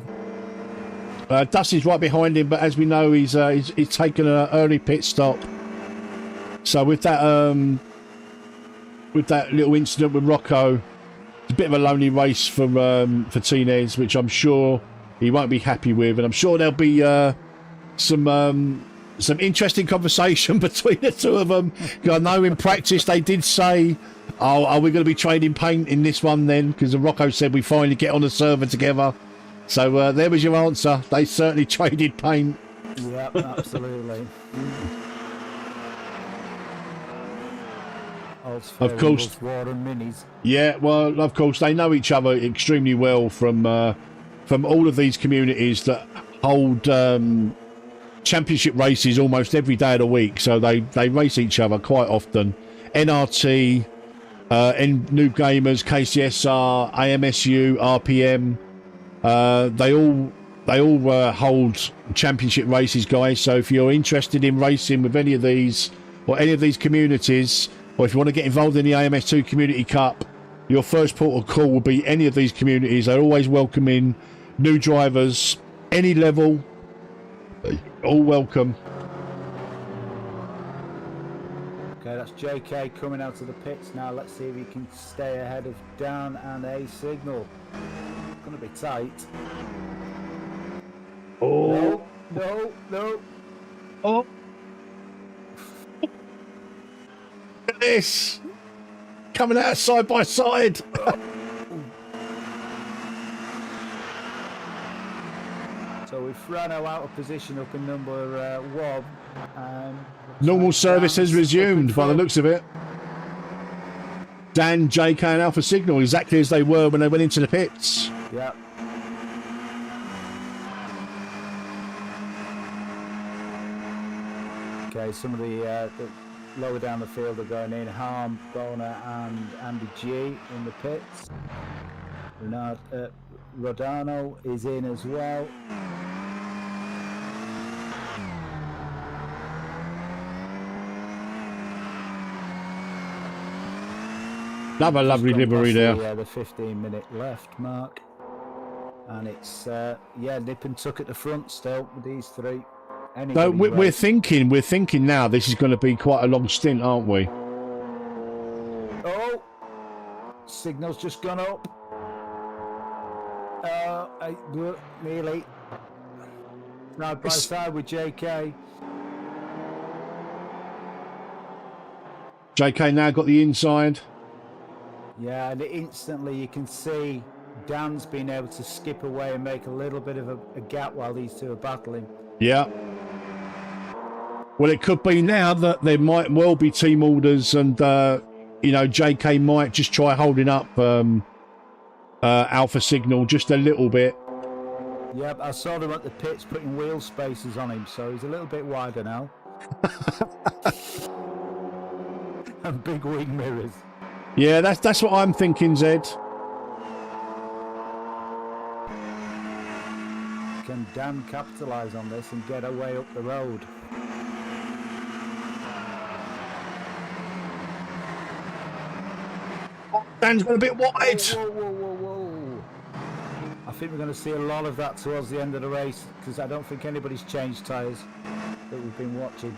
Dusty's right behind him, but as we know, he's taken an early pit stop. So with that little incident with Rocco, it's a bit of a lonely race for Tinez, which I'm sure he won't be happy with, and I'm sure there'll be some interesting conversation between the two of them. I know in practice they did say, "Oh, are we going to be trading paint in this one then?" Because Rocco said we finally get on the server together. So there was your answer. They certainly traded paint. Yeah, absolutely. Of course. War and minis. Yeah, well, of course they know each other extremely well from all of these communities that hold championship races almost every day of the week. So they race each other quite often. NRT, Noob Gamers, KCSR, AMSU, RPM. They all hold championship races, guys. So if you're interested in racing with any of these or any of these communities, or if you want to get involved in the AMS2 Community Cup, your first port of call will be any of these communities. They're always welcoming new drivers, any level, all welcome. Okay, that's JK coming out of the pits now. Let's see if he can stay ahead of Dan and A Signal. Gonna be tight. Oh, No. oh. Look at this. Coming out side by side. So we've Frano out of position up in number 1. Normal service has resumed by the looks of it. Dan, JK and Alpha Signal exactly as they were when they went into the pits. Yeah. Okay, some of the lower down the field are going in. Harm, Bona and Andy G in the pits. Rodano is in as well. Another lovely livery there. Yeah, the 15-minute left mark. And it's, nip and tuck at the front still with these three. So we're thinking now this is going to be quite a long stint, aren't we? Oh! Signal's just gone up. Nearly. Side by side with JK. JK now got the inside. Yeah, and instantly you can see Dan's been able to skip away and make a little bit of a gap while these two are battling. Yeah. Well, it could be now that there might well be team orders and, JK might just try holding up Alpha Signal just a little bit. Yep, I saw them at the pits putting wheel spacers on him, so he's a little bit wider now. And big wing mirrors. Yeah, that's what I'm thinking, Zed. Can Dan capitalise on this and get away up the road? Dan's got a bit wide. Whoa. I think we're going to see a lot of that towards the end of the race, because I don't think anybody's changed tyres that we've been watching.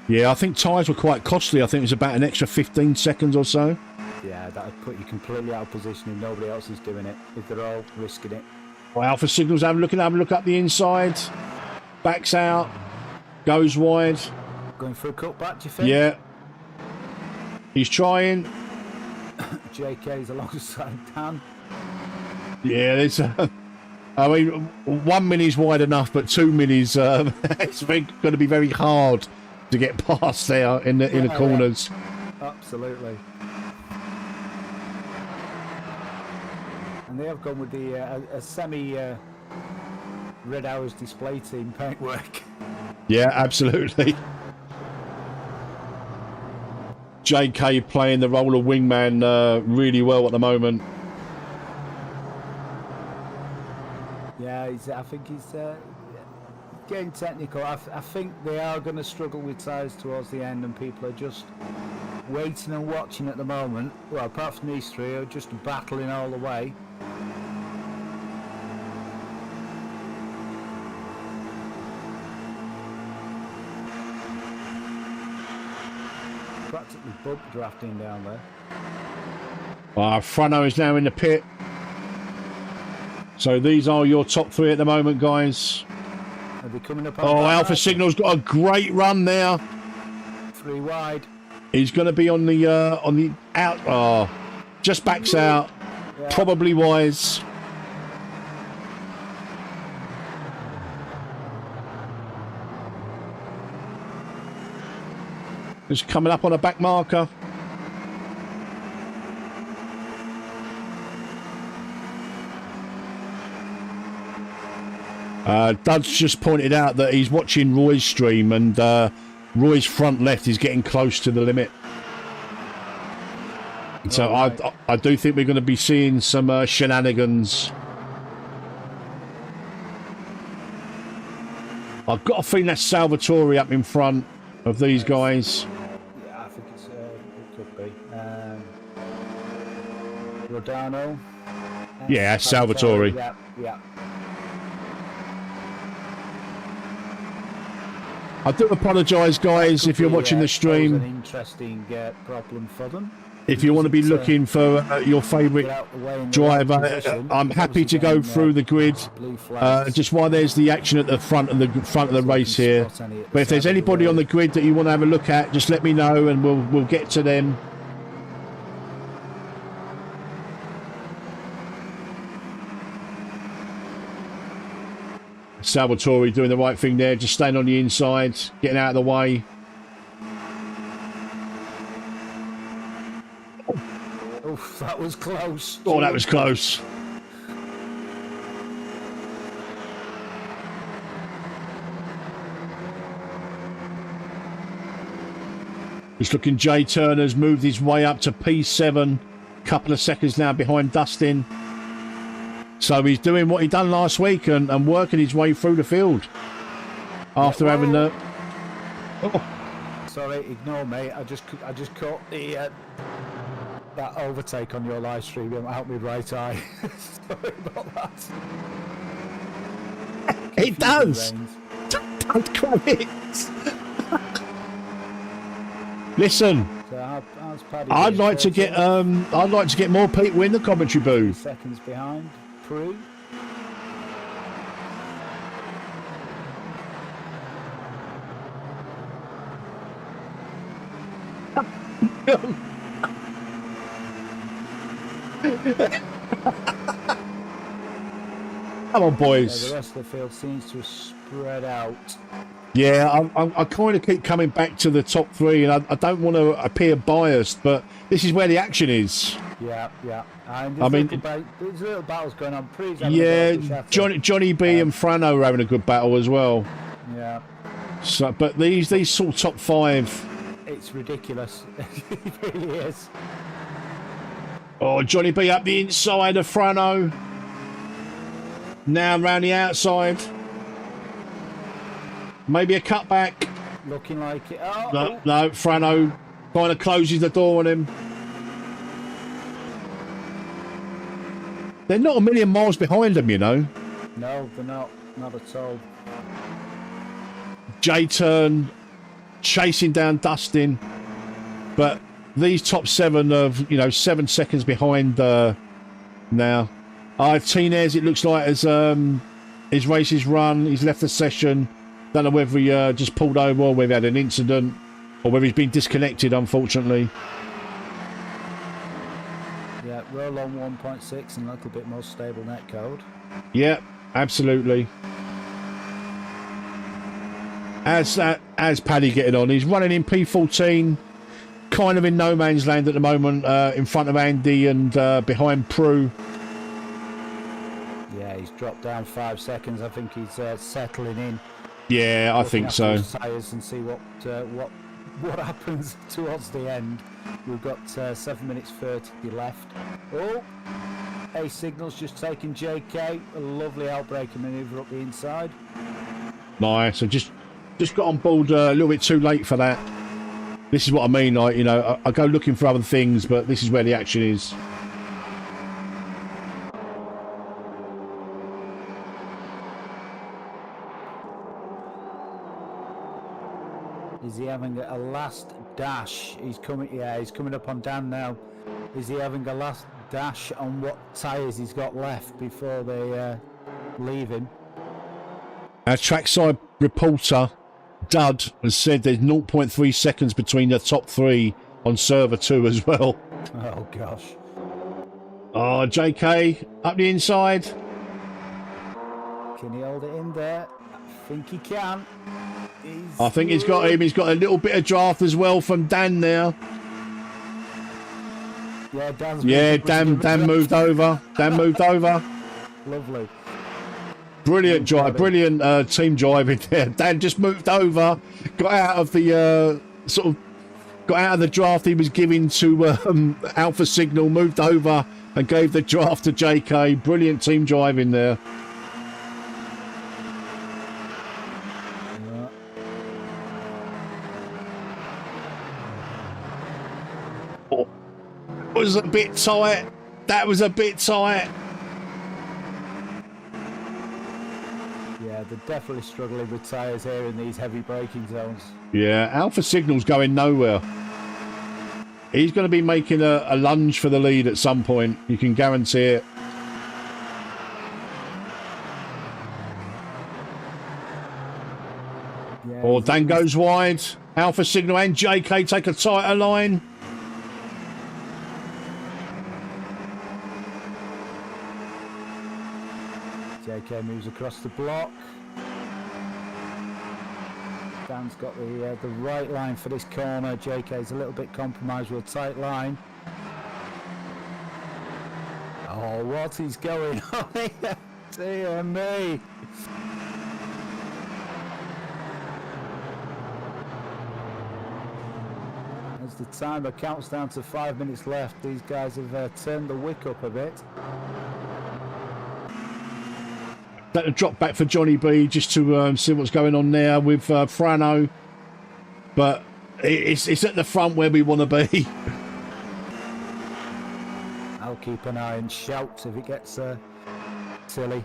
Yeah, I think tyres were quite costly. I think it was about an extra 15 seconds or so. Yeah, that would put you completely out of position if nobody else is doing it, if they're all risking it. Well, Alpha Signal's having a look up the inside. Backs out. Goes wide. Going for a cutback, do you think? Yeah. He's trying. JK's alongside Dan. Yeah, there's... I mean, 1 mini's wide enough, but 2 minis, it's going to be very hard to get past there in the corners. Yeah. Absolutely. And they have gone with the a semi Red Hours display team paintwork. Yeah, absolutely. JK playing the role of wingman really well at the moment. Yeah, I think he's getting technical. I think they are going to struggle with tyres towards the end, and people are just waiting and watching at the moment. Well, apart from these three, are just battling all the way. practically bump drafting down there. Frano is now in the pit. So these are your top 3 at the moment, guys. Are they coming up? Oh, Alpha Signal's got a great run there. 3 wide. He's going to be on the out. Oh, just backs out. Yeah. Probably wise. Just coming up on a back marker. Dud's just pointed out that he's watching Roy's stream, and Roy's front left is getting close to the limit. So right. I do think we're going to be seeing some shenanigans. I've got a feeling that's Salvatore up in front of these guys. Yeah, I think it could be. Rodano. Yeah, that's Salvatore. Yeah, yeah. I do apologise, guys, if you're watching the stream. An interesting problem for them. If you want to be looking for your favourite driver, I'm happy to go through the grid. Just while there's the action at the front of the race here. But if there's anybody on the grid that you want to have a look at, just let me know and we'll get to them. Salvatore doing the right thing there, just staying on the inside, getting out of the way. Oof, that was close. Oh, that was close. Just looking, Jay Turner's moved his way up to P7. Couple of seconds now behind Dustin. So he's doing what he done last week and working his way through the field. After having the... Oh. Sorry, ignore me. I just caught the... that overtake on your live stream out my right eye. Sorry about that. It does. Don't grab it. Listen, So how's Paddy I'd like to get more people in the commentary booth. Seconds behind. Prue. Come on, boys. Yeah, the rest of the field seems to have spread out. Yeah, I kind of keep coming back to the top 3, and I don't want to appear biased, but this is where the action is. Yeah, yeah. And I mean, there's little battles going on. Yeah, Johnny B and Frano are having a good battle as well. Yeah. So, but these sort of top 5. It's ridiculous. It really is. Oh, Johnny B up the inside of Frano. Now round the outside. Maybe a cutback. Looking like it. Oh, No, Frano kind of closes the door on him. They're not a million miles behind them, you know. No, they're not. Not at all. J-Turn chasing down Dustin. But these top 7 of, 7 seconds behind now. Tinez, it looks like, as his race is run. He's left the session. Don't know whether he just pulled over or whether he had an incident or whether he's been disconnected, unfortunately. Yeah, roll on 1.6 and a little bit more stable net code. Yeah, absolutely. As Paddy getting on, he's running in P14, kind of in no man's land at the moment, in front of Andy and behind Prue. Yeah, he's dropped down 5 seconds. I think he's settling in. Yeah, I think so. Tires and see what happens towards the end. We've got 7 minutes 30 left. Oh, A Signal's just taking JK. A lovely outbreaker manoeuvre up the inside. Nice. I just got on board a little bit too late for that. This is what I mean. I go looking for other things, but this is where the action is. Is he having a last dash? He's coming. Yeah, he's coming up on Dan now. Is he having a last dash on what tyres he's got left before they leave him? Our trackside reporter, Dud, has said there's 0.3 seconds between the top 3 on server 2 as well. Oh, gosh. Oh, JK, up the inside. Can he hold it in there? I think he can. I think he's got him. He's got a little bit of draft as well from Dan now. Yeah, Dan's Dan moved over. Dan moved over. Lovely. Brilliant drive, brilliant team driving there. Dan just moved over, got out of the got out of the draft he was giving to Alpha Signal, moved over and gave the draft to JK. Brilliant team driving there. Oh, it was a bit tight. That was a bit tight. Yeah, they're definitely struggling with tyres here in these heavy braking zones. Yeah, Alpha Signal's going nowhere. He's going to be making a lunge for the lead at some point. You can guarantee it. Yeah, Or Dan goes wide. Alpha Signal and JK take a tighter line. JK moves across the block. Dan's got the right line for this corner. JK's a little bit compromised with a tight line. Oh, what is going on here? Dear me. As the timer counts down to 5 minutes left, these guys have turned the wick up a bit. That a drop back for Johnny B just to see what's going on there with Frano. But it's at the front where we want to be. I'll keep an eye and shout if it gets silly.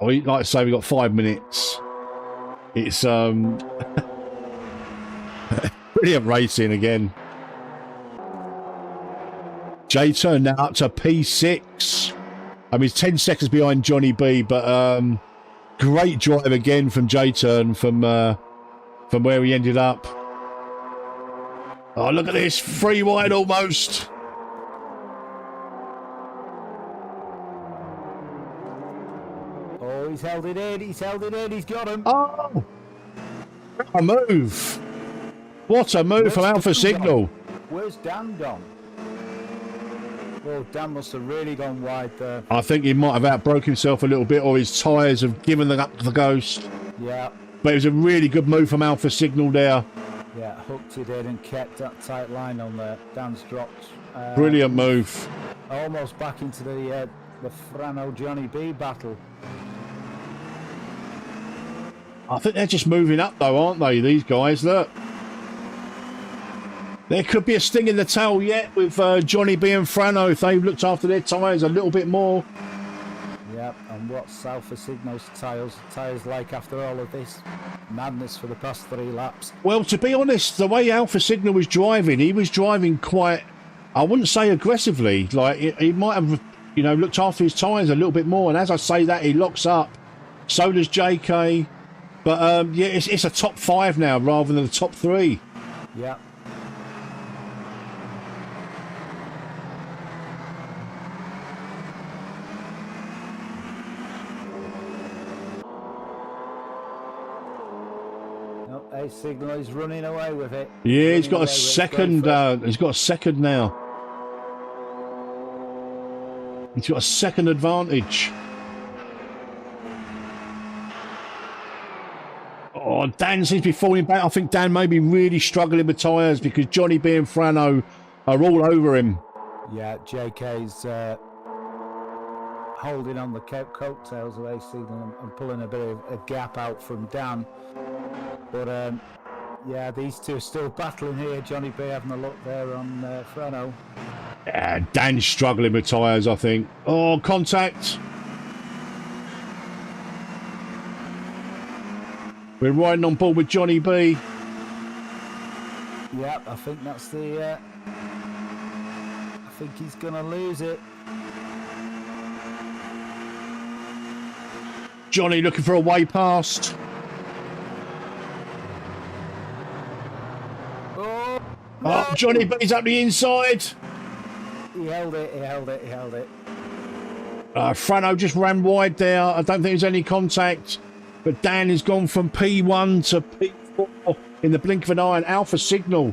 Oh, like I say, we've got 5 minutes. It's brilliant racing again. J-Turn now up to P6. I mean, he's 10 seconds behind Johnny B, but great drive again from J-Turn from where he ended up. Oh, look at this. 3 wide almost. Oh, he's held it in. He's held it in. He's got him. Oh, what a move. What a move from Alpha Signal. Where's Dan gone? Well, Dan must have really gone wide there. I think he might have outbroke himself a little bit, or his tyres have given up the ghost. Yeah. But it was a really good move from Alpha Signal there. Yeah, hooked it in and kept that tight line on there. Dan's dropped. Brilliant move. Almost back into the Frano Johnny B battle. I think they're just moving up though, aren't they, these guys? Look. There could be a sting in the tail yet with Johnny B and Frano if they've looked after their tyres a little bit more. Yep, and what's Alpha Signal's tyres like after all of this madness for the past 3 laps? Well, to be honest, the way Alpha Signal was driving, he was driving quite, I wouldn't say aggressively. Like, he might have, looked after his tyres a little bit more. And as I say that, he locks up. So does JK. But, yeah, it's a top 5 now rather than the top 3. Yeah. Signal is running away with it. Yeah, he's got a second. He's got a second now. He's got a second advantage. Oh, Dan seems to be falling back. I think Dan may be really struggling with tyres because Johnny B and Frano are all over him. Yeah, JK's holding on the coattails of AC and pulling a bit of a gap out from Dan. But yeah, these two are still battling here. Johnny B having a look there on Frano. Yeah, Dan's struggling with tyres, I think. Oh, contact. We're riding on board with Johnny B. Yep, I think that's the... I think he's going to lose it. Johnny looking for a way past. Oh, no. Oh, Johnny B's up the inside. He held it, he held it, he held it. Frano just ran wide there. I don't think there's any contact. But Dan has gone from P1 to P4 in the blink of an eye. And Alpha Signal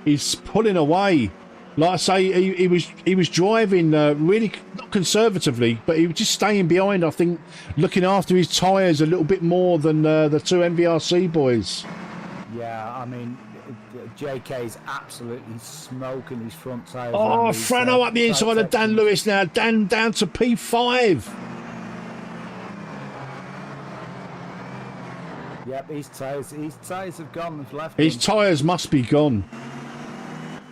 is pulling away. Like I say, he was driving really not conservatively, but he was just staying behind. I think looking after his tyres a little bit more than the two MVRC boys. Yeah, I mean, JK's absolutely smoking his front tyres. Oh, Frano up the inside of Dan Lewis now. Dan down to P5. Yep, his tyres have gone. Left his tyres must be gone.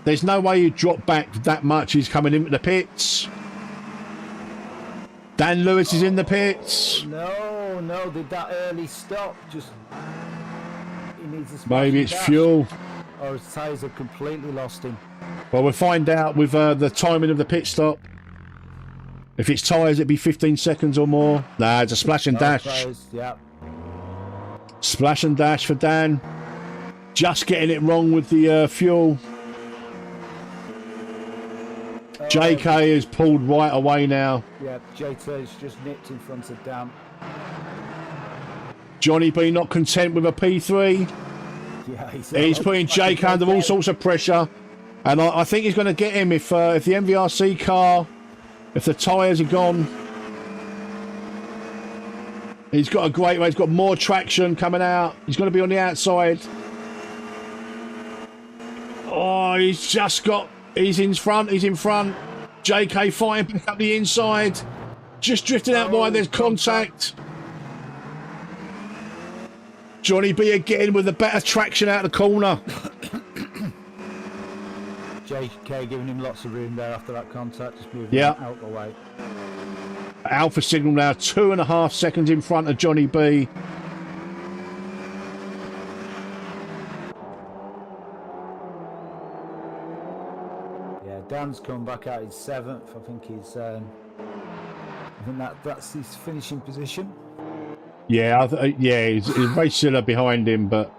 There's no way he'd drop back that much. He's coming into the pits. Dan Lewis is in the pits. No, did that early stop just... He needs a maybe it's fuel. Or his tyres have completely lost him. Well, we'll find out with the timing of the pit stop. If it's tyres, it'd be 15 seconds or more. Nah, it's a splash and dash. Yep. Splash and dash for Dan. Just getting it wrong with the fuel. JK has pulled right away now. Yeah, JK's just nipped in front of Dan. Johnny B not content with a P3. Yeah, he's putting JK under all sorts of pressure. And I think he's going to get him if the MVRC car, if the tyres are gone. He's got a great way. He's got more traction coming out. He's going to be on the outside. Oh, he's just got... He's in front. He's in front. JK fighting back up the inside. Just drifting out wide. There's contact. Johnny B again with a better traction out of the corner. JK giving him lots of room there after that contact. Just moving out the way. Alpha Signal now 2.5 seconds in front of Johnny B. Dan's come back out. He's 7th. I think he's. I think that's his finishing position. Yeah, he's Ray Silla behind him, but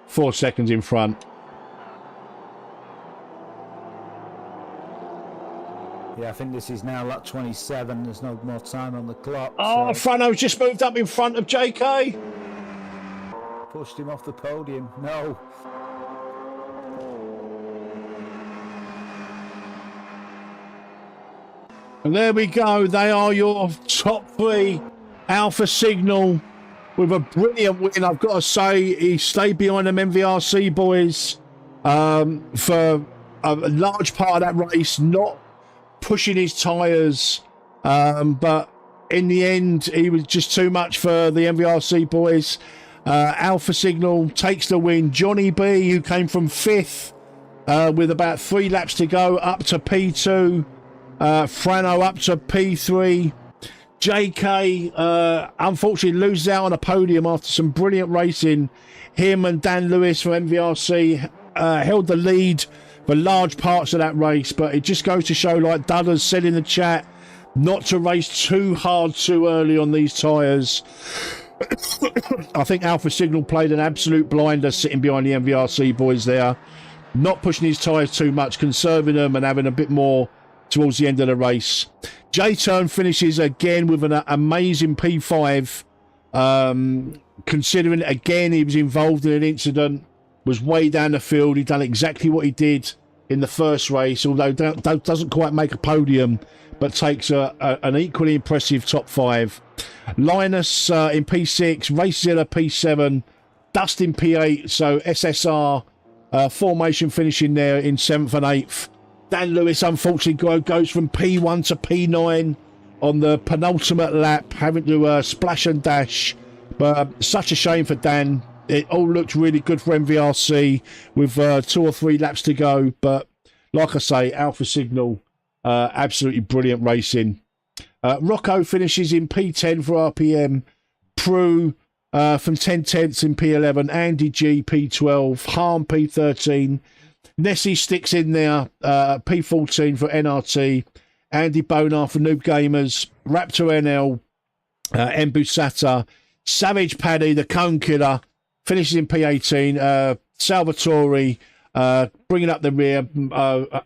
4 seconds in front. Yeah, I think this is now lap 27. There's no more time on the clock. Oh, so. Frano's just moved up in front of JK. Pushed him off the podium. No. And there we go. They are your top 3. Alpha Signal with a brilliant win. I've got to say, he stayed behind them MVRC boys for a large part of that race, not pushing his tyres. But in the end, he was just too much for the MVRC boys. Alpha Signal takes the win. Johnny B, who came from 5th with about 3 laps to go, up to P2. Frano up to P3. JK unfortunately loses out on a podium after some brilliant racing. Him and Dan Lewis from MVRC held the lead for large parts of that race, but it just goes to show, like Dudley said in the chat, not to race too hard too early on these tyres. I think Alpha Signal played an absolute blinder sitting behind the MVRC boys there, not pushing his tyres too much, conserving them and having a bit more towards the end of the race. J-Turn finishes again with an amazing P5, considering again he was involved in an incident, was way down the field. He'd done exactly what he did in the first race, although doesn't quite make a podium, but takes an equally impressive top 5. Linus in P6, Racezilla P7, Dustin P8, so SSR formation finishing there in 7th and 8th. Dan Lewis unfortunately goes from P1 to P9 on the penultimate lap, having to splash and dash. But such a shame for Dan. It all looked really good for MVRC with 2 or 3 laps to go. But like I say, Alpha Signal, absolutely brilliant racing. Rocco finishes in P10 for RPM. Prue from 10 tenths in P11, Andy G P12, Harm P13, Nessie sticks in there, P14 for NRT, Andy Bonar for Noob Gamers, Raptor NL, Embusata, Savage Paddy, the Cone Killer, finishes in P18, Salvatore bringing up the rear,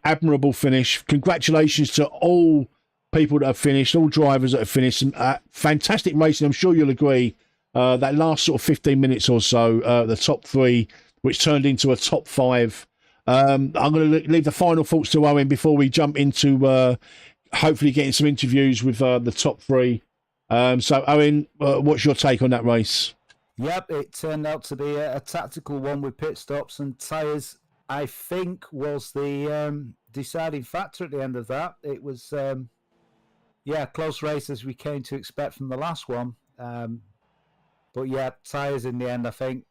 admirable finish. Congratulations to all people that have finished, all drivers that have finished. Fantastic racing, I'm sure you'll agree. That last sort of 15 minutes or so, the top three, which turned into a top five. I'm going to leave the final thoughts to Owen before we jump into hopefully getting some interviews with the top three. So, Owen, what's your take on that race? Yep, it turned out to be a tactical one with pit stops and tyres. I think was the deciding factor at the end of that. It was, close race as we came to expect from the last one. But yeah, tyres in the end, I think.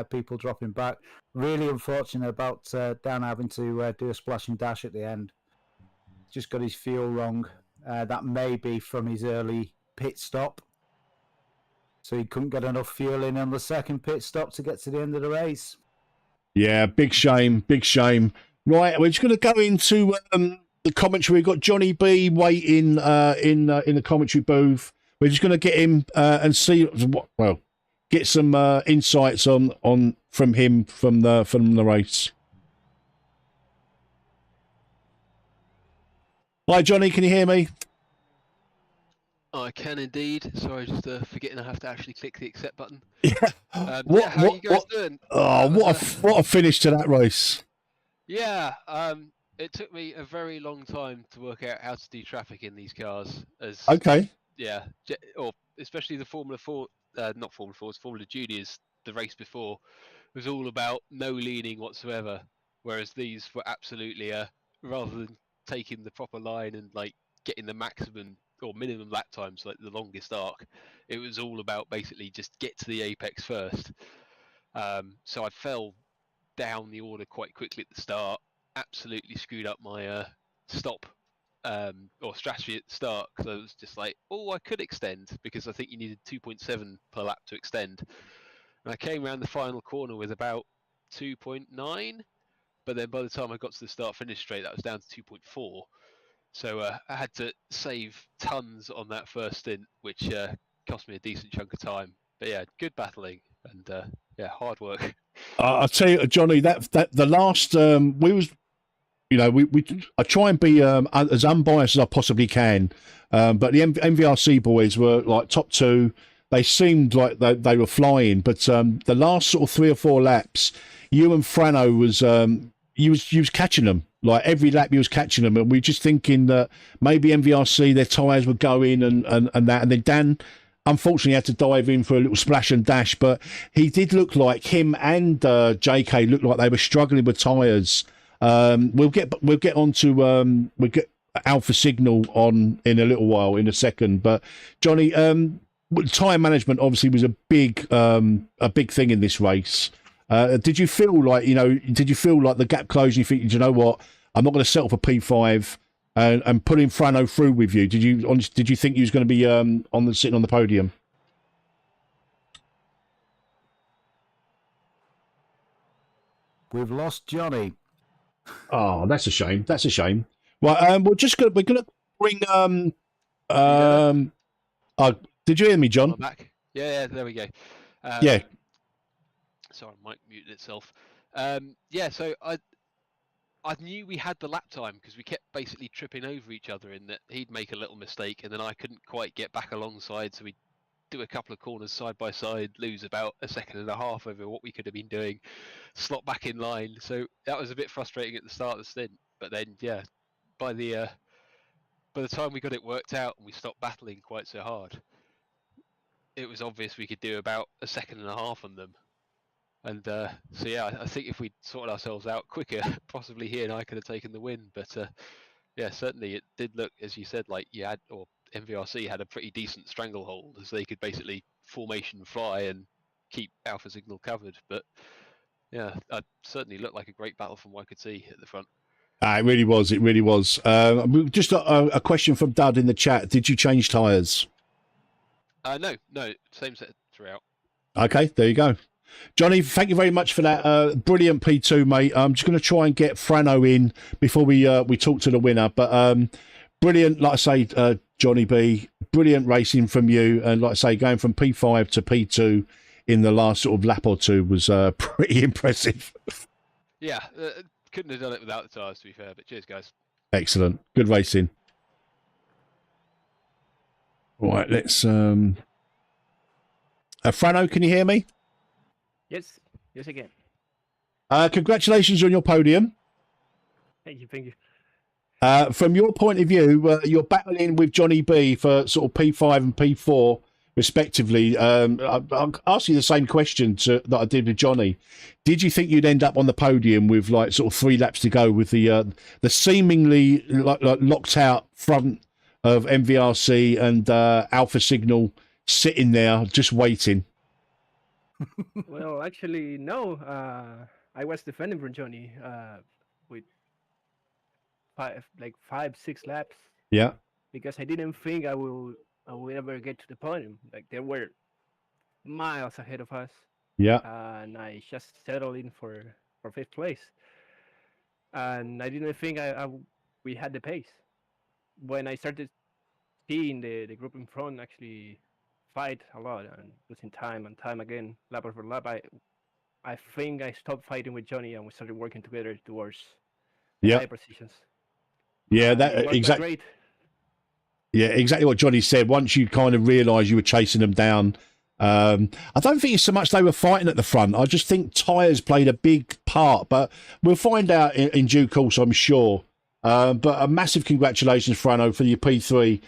People dropping back. Really unfortunate about Dan having to do a splash and dash at the end. Just got his fuel wrong. That may be from his early pit stop. So he couldn't get enough fuel in on the second pit stop to get to the end of the race. Yeah, big shame, big shame. Right, we're just going to go into the commentary. We've got Johnny B waiting in the commentary booth. We're just going to get him and see get some insights on from him from the race. Hi, Johnny, can you hear me? I can indeed. Sorry, just forgetting I have to actually click the accept button. Yeah. How are you guys doing? Oh, what a finish to that race. Yeah. It took me a very long time to work out how to do traffic in these cars. Okay. Yeah, or especially the Formula 4, not Formula 4, it's Formula Juniors. The race before was all about no leaning whatsoever, whereas these were absolutely rather than taking the proper line and like getting the maximum or minimum lap times, like the longest arc, it was all about basically just get to the apex first. So I fell down the order quite quickly at the start, absolutely screwed up my stop or strategy at the start, because I was just like, oh, I could extend, because I think you needed 2.7 per lap to extend. And I came around the final corner with about 2.9, but then by the time I got to the start finish straight, that was down to 2.4. So I had to save tons on that first stint, which cost me a decent chunk of time. But yeah, good battling and hard work. I'll tell you, Johnny, that the last we was, I try and be as unbiased as I possibly can, but the MVRC boys were like top two. They seemed like they were flying, but the last sort of 3 or 4 laps, you and Frano was you was catching them. Like every lap, you was catching them, and we were just thinking that maybe MVRC their tyres would go in and that, and then Dan unfortunately had to dive in for a little splash and dash, but he did look like him and JK looked like they were struggling with tyres. We'll get on to we'll get Alpha Signal on in a little while, in a second, but Johnny, tyre management obviously was a big thing in this race. Did you feel like the gap closed? You think, you know what, I'm not going to settle for P5 and putting Frano through with you. Did you think you was going to be sitting on the podium? We've lost Johnny. Oh, that's a shame. That's a shame. Right, we're gonna bring did you hear me, John? I'm back. Yeah, there we go. Yeah. Sorry, mic muted itself. So I knew we had the lap time because we kept basically tripping over each other, in that he'd make a little mistake and then I couldn't quite get back alongside, so we'd do a couple of corners side by side, lose about a second and a half over what we could have been doing, slot back in line. So that was a bit frustrating at the start of the stint, but then by the time we got it worked out and we stopped battling quite so hard, it was obvious we could do about a second and a half on them. And I think if we'd sorted ourselves out quicker, possibly he and I could have taken the win. But certainly it did look, as you said, like MVRC had a pretty decent stranglehold, as they could basically formation fly and keep Alpha Signal covered. But yeah, it certainly looked like a great battle from what I could see at the front. It really was. It really was. Just a question from Dud in the chat. Did you change tyres? No, same set throughout. Okay, there you go. Johnny, thank you very much for that. Brilliant P2, mate. I'm just going to try and get Frano in before we talk to the winner. But brilliant, like I say, Johnny B, brilliant racing from you. And like I say, going from P5 to P2 in the last sort of lap or two was pretty impressive. Yeah, couldn't have done it without the tyres, to be fair. But cheers, guys. Excellent. Good racing. All right, let's... Frano, can you hear me? Yes, again. Congratulations on your podium. Thank you. From your point of view, you're battling with Johnny B for sort of P5 and P4 respectively. I'll ask you the same question that I did with Johnny. Did you think you'd end up on the podium with like sort of 3 laps to go with the seemingly like locked out front of MVRC and Alpha Signal sitting there just waiting? Well, actually, no. I was defending for Johnny with 5-6 laps. Yeah. Because I didn't think I will ever get to the podium. Like they were miles ahead of us. Yeah. And I just settled in for 5th place. And I didn't think we had the pace. When I started seeing the group in front actually fight a lot and losing time and time again, lap after lap, I think I stopped fighting with Johnny and we started working together towards high positions. Yeah, that exactly. Yeah, exactly what Johnny said. Once you kind of realised you were chasing them down, I don't think it's so much they were fighting at the front. I just think tyres played a big part, but we'll find out in due course, I'm sure. But a massive congratulations, Frano, for your P3.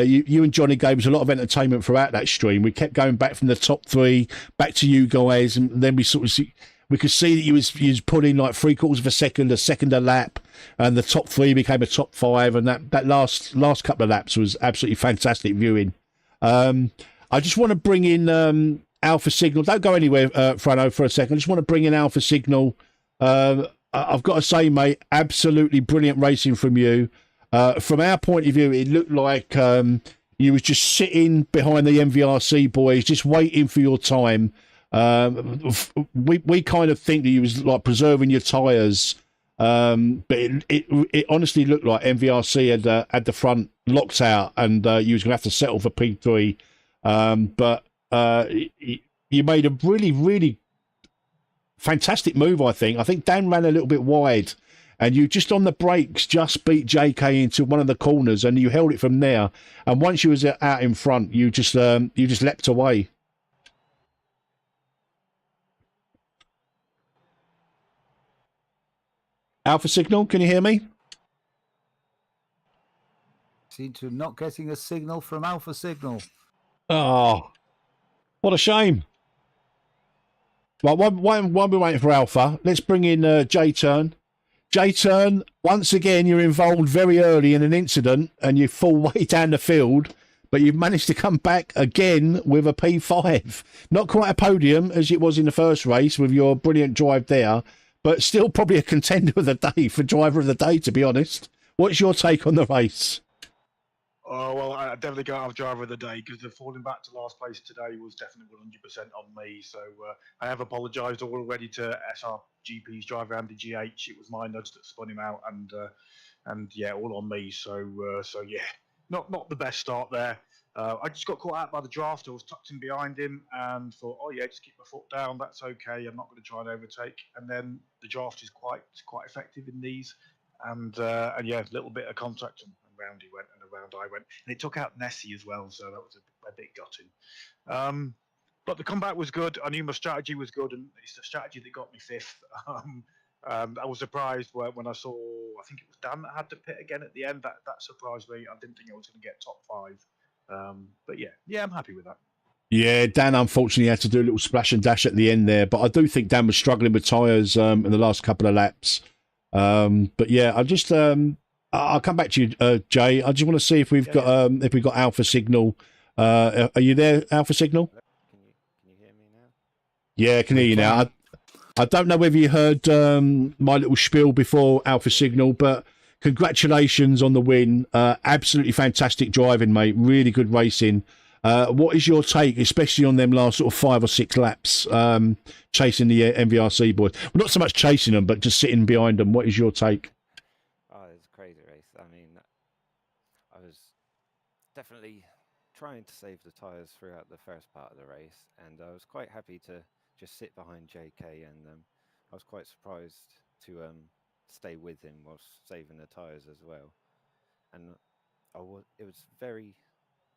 You and Johnny gave us a lot of entertainment throughout that stream. We kept going back from the top 3 back to you guys, and then we sort of we could see that you was putting like 3/4 of a second a lap, and the top 3 became a top 5, and that last couple of laps was absolutely fantastic viewing. I just want to bring in Alpha Signal. Don't go anywhere, Frano, for a second. I just want to bring in Alpha Signal. I've got to say, mate, absolutely brilliant racing from you. From our point of view, it looked like you was just sitting behind the MVRC boys, just waiting for your time. We kind of think that you was like preserving your tyres, but it honestly looked like MVRC had the front locked out, and you was going to have to settle for P3. But you made a really, really fantastic move, I think. I think Dan ran a little bit wide, and you just on the brakes just beat JK into one of the corners, and you held it from there. And once you was out in front, you just leapt away. Alpha Signal, can you hear me? Seem to not getting a signal from Alpha Signal. Oh, what a shame. Well, while we're waiting for Alpha, let's bring in J-Turn. J-Turn, once again, you're involved very early in an incident and you fall way down the field, but you've managed to come back again with a P5. Not quite a podium as it was in the first race with your brilliant drive there, but still probably a contender of the day for driver of the day, to be honest. What's your take on the race? Oh, well, I definitely can't have driver of the day because the falling back to last place today was definitely 100% on me. So I have apologised already to SRGP's driver, Andy GH. It was my nudge that spun him out, and yeah, all on me. So yeah, not the best start there. I just got caught out by the draft. I was tucked in behind him and thought, oh yeah, just keep my foot down. That's okay. I'm not going to try and overtake. And then the draft is quite effective in these. And yeah, a little bit of contact and round he went and around I went. And it took out Nessie as well, so that was a bit gutting. But the comeback was good. I knew my strategy was good, and it's the strategy that got me 5th. I was surprised when I saw, I think it was Dan that had to pit again at the end. That surprised me. I didn't think I was going to get top 5. But yeah, I'm happy with that. Yeah, Dan unfortunately had to do a little splash and dash at the end there, but I do think Dan was struggling with tyres in the last couple of laps. But yeah, I'll come back to you, Jay. I just want to see if we've got Alpha Signal. Are you there, Alpha Signal? Can you hear me now? Yeah, I can hear you now. I don't know whether you heard my little spiel before Alpha Signal, but congratulations on the win. Absolutely fantastic driving, mate. Really good racing. What is your take, especially on them last sort of 5 or 6 laps, chasing the MVRC boys? Well, not so much chasing them, but just sitting behind them. What is your take? Oh, it was a crazy race. I mean, I was definitely trying to save the tyres throughout the first part of the race, and I was quite happy to just sit behind JK, and I was quite surprised to stay with him whilst saving the tyres as well. And it was very,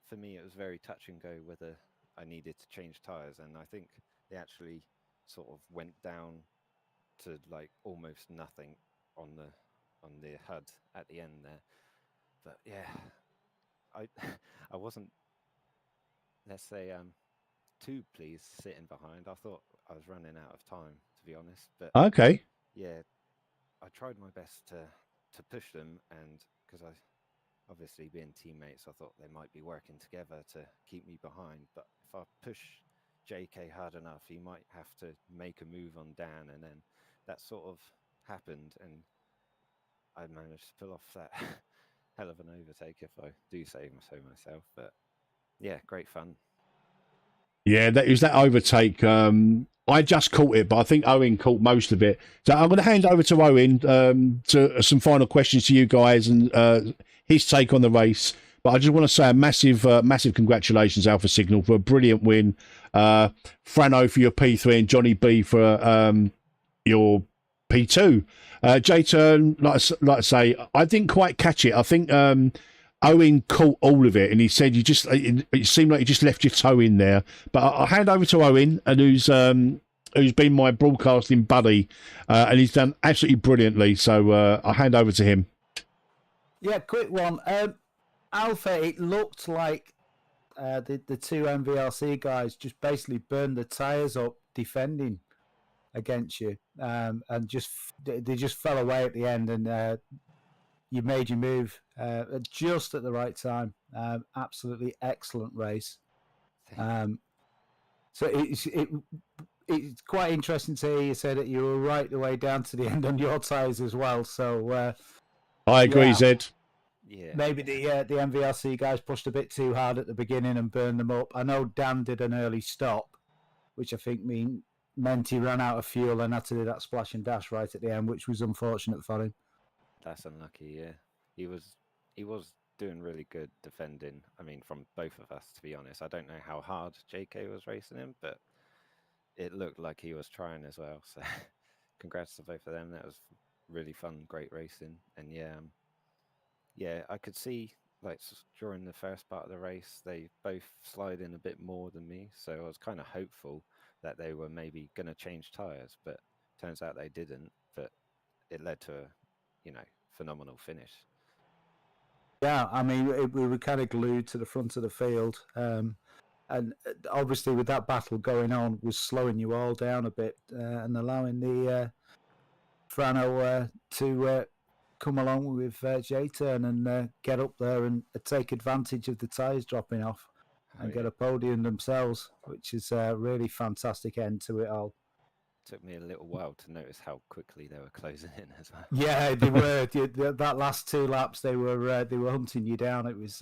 for me, it was very touch and go whether I needed to change tyres, and I think they actually sort of went down to like almost nothing on the HUD at the end there. But yeah, I wasn't, let's say, too pleased sitting behind. I thought I was running out of time, to be honest. But Okay. yeah, I tried my best to push them, and because I obviously being teammates, I thought they might be working together to keep me behind. But if I push JK hard enough, he might have to make a move on Dan, and then that sort of happened, and I managed to pull off that hell of an overtake, if I do say so myself. But yeah, great fun. Yeah, that was that overtake. I just caught it, but I think Owen caught most of it. So I'm going to hand over to Owen to some final questions to you guys and his take on the race. But I just want to say a massive congratulations, Alpha Signal, for a brilliant win. Frano for your P3 and Johnny B for your P2. J-Turn, like I say, I didn't quite catch it. I think Owen caught all of it, and he said it seemed like you just left your toe in there. But I'll hand over to Owen, and who's been my broadcasting buddy, and he's done absolutely brilliantly. So I'll hand over to him. Yeah, quick one. Alpha, it looked like the two MVRC guys just basically burned the tyres up defending against you, and they just fell away at the end, and you made your move just at the right time. Absolutely excellent race. So it's quite interesting to hear you say that you were right the way down to the end on your tyres as well. So I agree, yeah. Zed. Yeah, Maybe the MVRC guys pushed a bit too hard at the beginning and burned them up. I know Dan did an early stop, which I think meant he ran out of fuel and had to do that splash and dash right at the end, which was unfortunate for him. that's unlucky. Yeah, he was doing really good defending. I mean, from both of us, to be honest. I don't know how hard JK was racing him, but it looked like he was trying as well. So, congrats to both of them. That was really fun, great racing, and yeah, I could see like during the first part of the race, they both slide in a bit more than me. So I was kind of hopeful that they were maybe going to change tyres, but turns out they didn't. But it led to a, phenomenal finish. Yeah, I mean, we were kind of glued to the front of the field. And obviously with that battle going on was slowing you all down a bit and allowing the Frano to come along with J-Turn and get up there and take advantage of the tyres dropping off and get a podium themselves, which is a really fantastic end to it all. Took me a little while to notice how quickly they were closing in as well. Yeah, they were. That last 2 laps, they were hunting you down. It was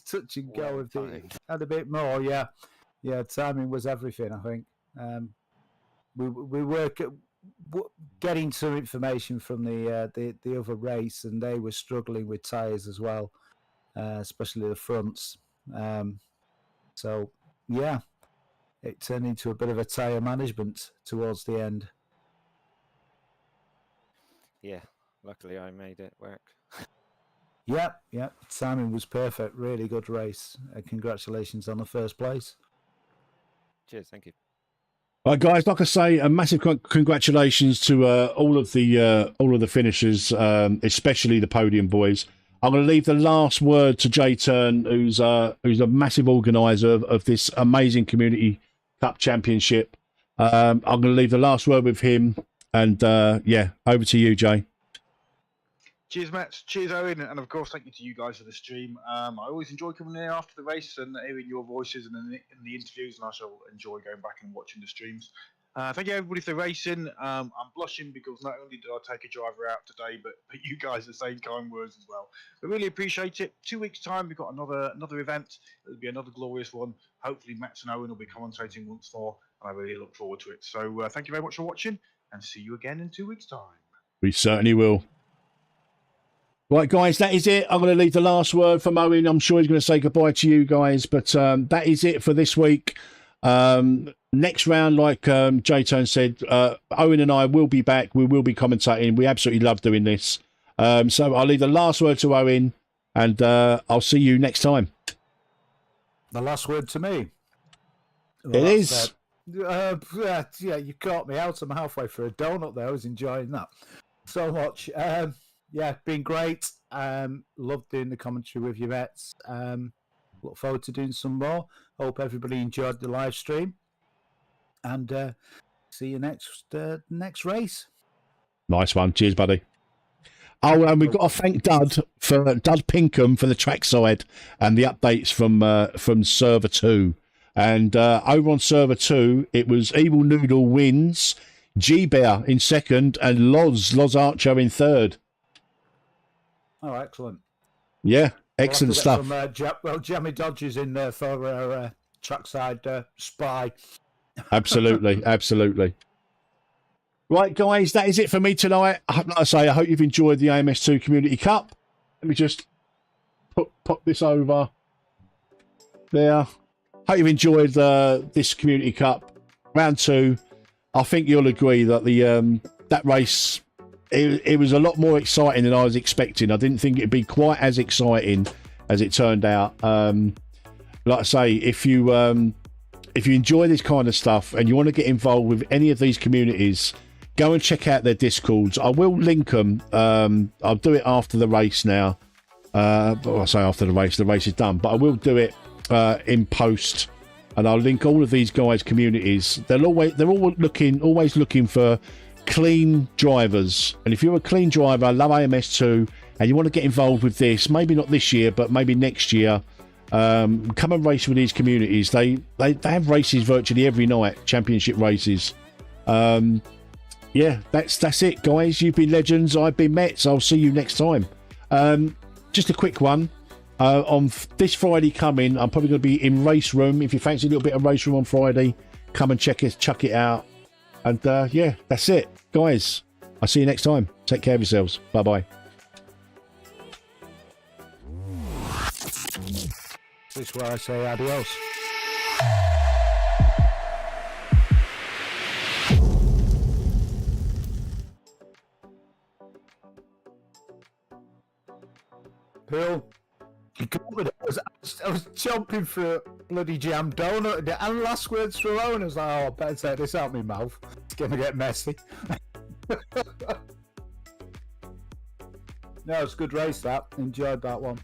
touch and go. Well If they had a bit more, yeah, timing was everything. I think we were getting some information from the other race, and they were struggling with tyres as well, especially the fronts. So yeah, it turned into a bit of a tyre management towards the end. Yeah, luckily I made it work. Yeah, timing was perfect. Really good race. Congratulations on the first place. Cheers, thank you. All right, guys. Like I say, a massive congratulations to all of the finishers, especially the podium boys. I'm going to leave the last word to J-Turn, who's a massive organizer of this amazing Community Cup Championship. I'm going to leave the last word with him, and over to you, Jay. Cheers, Matt. Cheers, Owen. And of course, thank you to you guys for the stream. I always enjoy coming here after the race and hearing your voices and in the interviews, and I shall enjoy going back and watching the streams. Thank you everybody for racing. I'm blushing because not only did I take a driver out today, but you guys are saying kind words as well. I really appreciate it. 2 weeks time, we've got another event. It'll be another glorious one. Hopefully, Metz and Owen will be commentating once more, and I really look forward to it. So thank you very much for watching, and see you again in 2 weeks time. We certainly will. Right, guys, that is it. I'm going to leave the last word from Owen. I'm sure he's going to say goodbye to you guys, but that is it for this week. Next round, like J-Tone said, Owen and I will be back. We will be commentating. We absolutely love doing this. So I'll leave the last word to Owen, and I'll see you next time. The last word to me. It is. Yeah, you caught me out. I'm halfway through a donut there. I was enjoying that so much. Yeah, been great. Loved doing the commentary with you, Metz. Look forward to doing some more. Hope everybody enjoyed the live stream. And see you next race. Nice one. Cheers, buddy. Oh, and we've got to thank Dud Pinkham for the trackside and the updates from Server 2. And over on Server 2, it was Evil Noodle wins, G-Bear in second, and Loz Archer in third. Oh, excellent. Yeah, excellent stuff. Jammy Dodge is in there for our trackside spy. Absolutely, absolutely. Right, guys, that is it for me tonight. Like I say, I hope you've enjoyed the AMS2 Community Cup. Let me just pop this over there. Hope you've enjoyed this Community Cup round 2. I think you'll agree that the that race it was a lot more exciting than I was expecting. I didn't think it'd be quite as exciting as it turned out. Like I say, if you enjoy this kind of stuff and you want to get involved with any of these communities, go and check out their Discords. I will link them. I'll do it after the race now. I say after the race is done, but I will do it in post, and I'll link all of these guys' communities. They're always looking for clean drivers, and if you're a clean driver, love AMS2, and you want to get involved with this, maybe not this year, but maybe next year, come and race with these communities. They have races virtually every night, championship races. Yeah, that's it, guys. You've been legends. I've been Metz. I'll see you next time. Just a quick one. On this Friday coming, I'm probably going to be in Race Room. If you fancy a little bit of Race Room on Friday, come and chuck it out. And yeah, that's it, guys. I'll see you next time. Take care of yourselves. Bye-bye. This is where I say adios. Bill, you got me. I was jumping for a bloody jam donut, and last words for Owen. I was like, oh, I better take this out of my mouth. It's going to get messy. No, it's a good race, that. Enjoyed that one.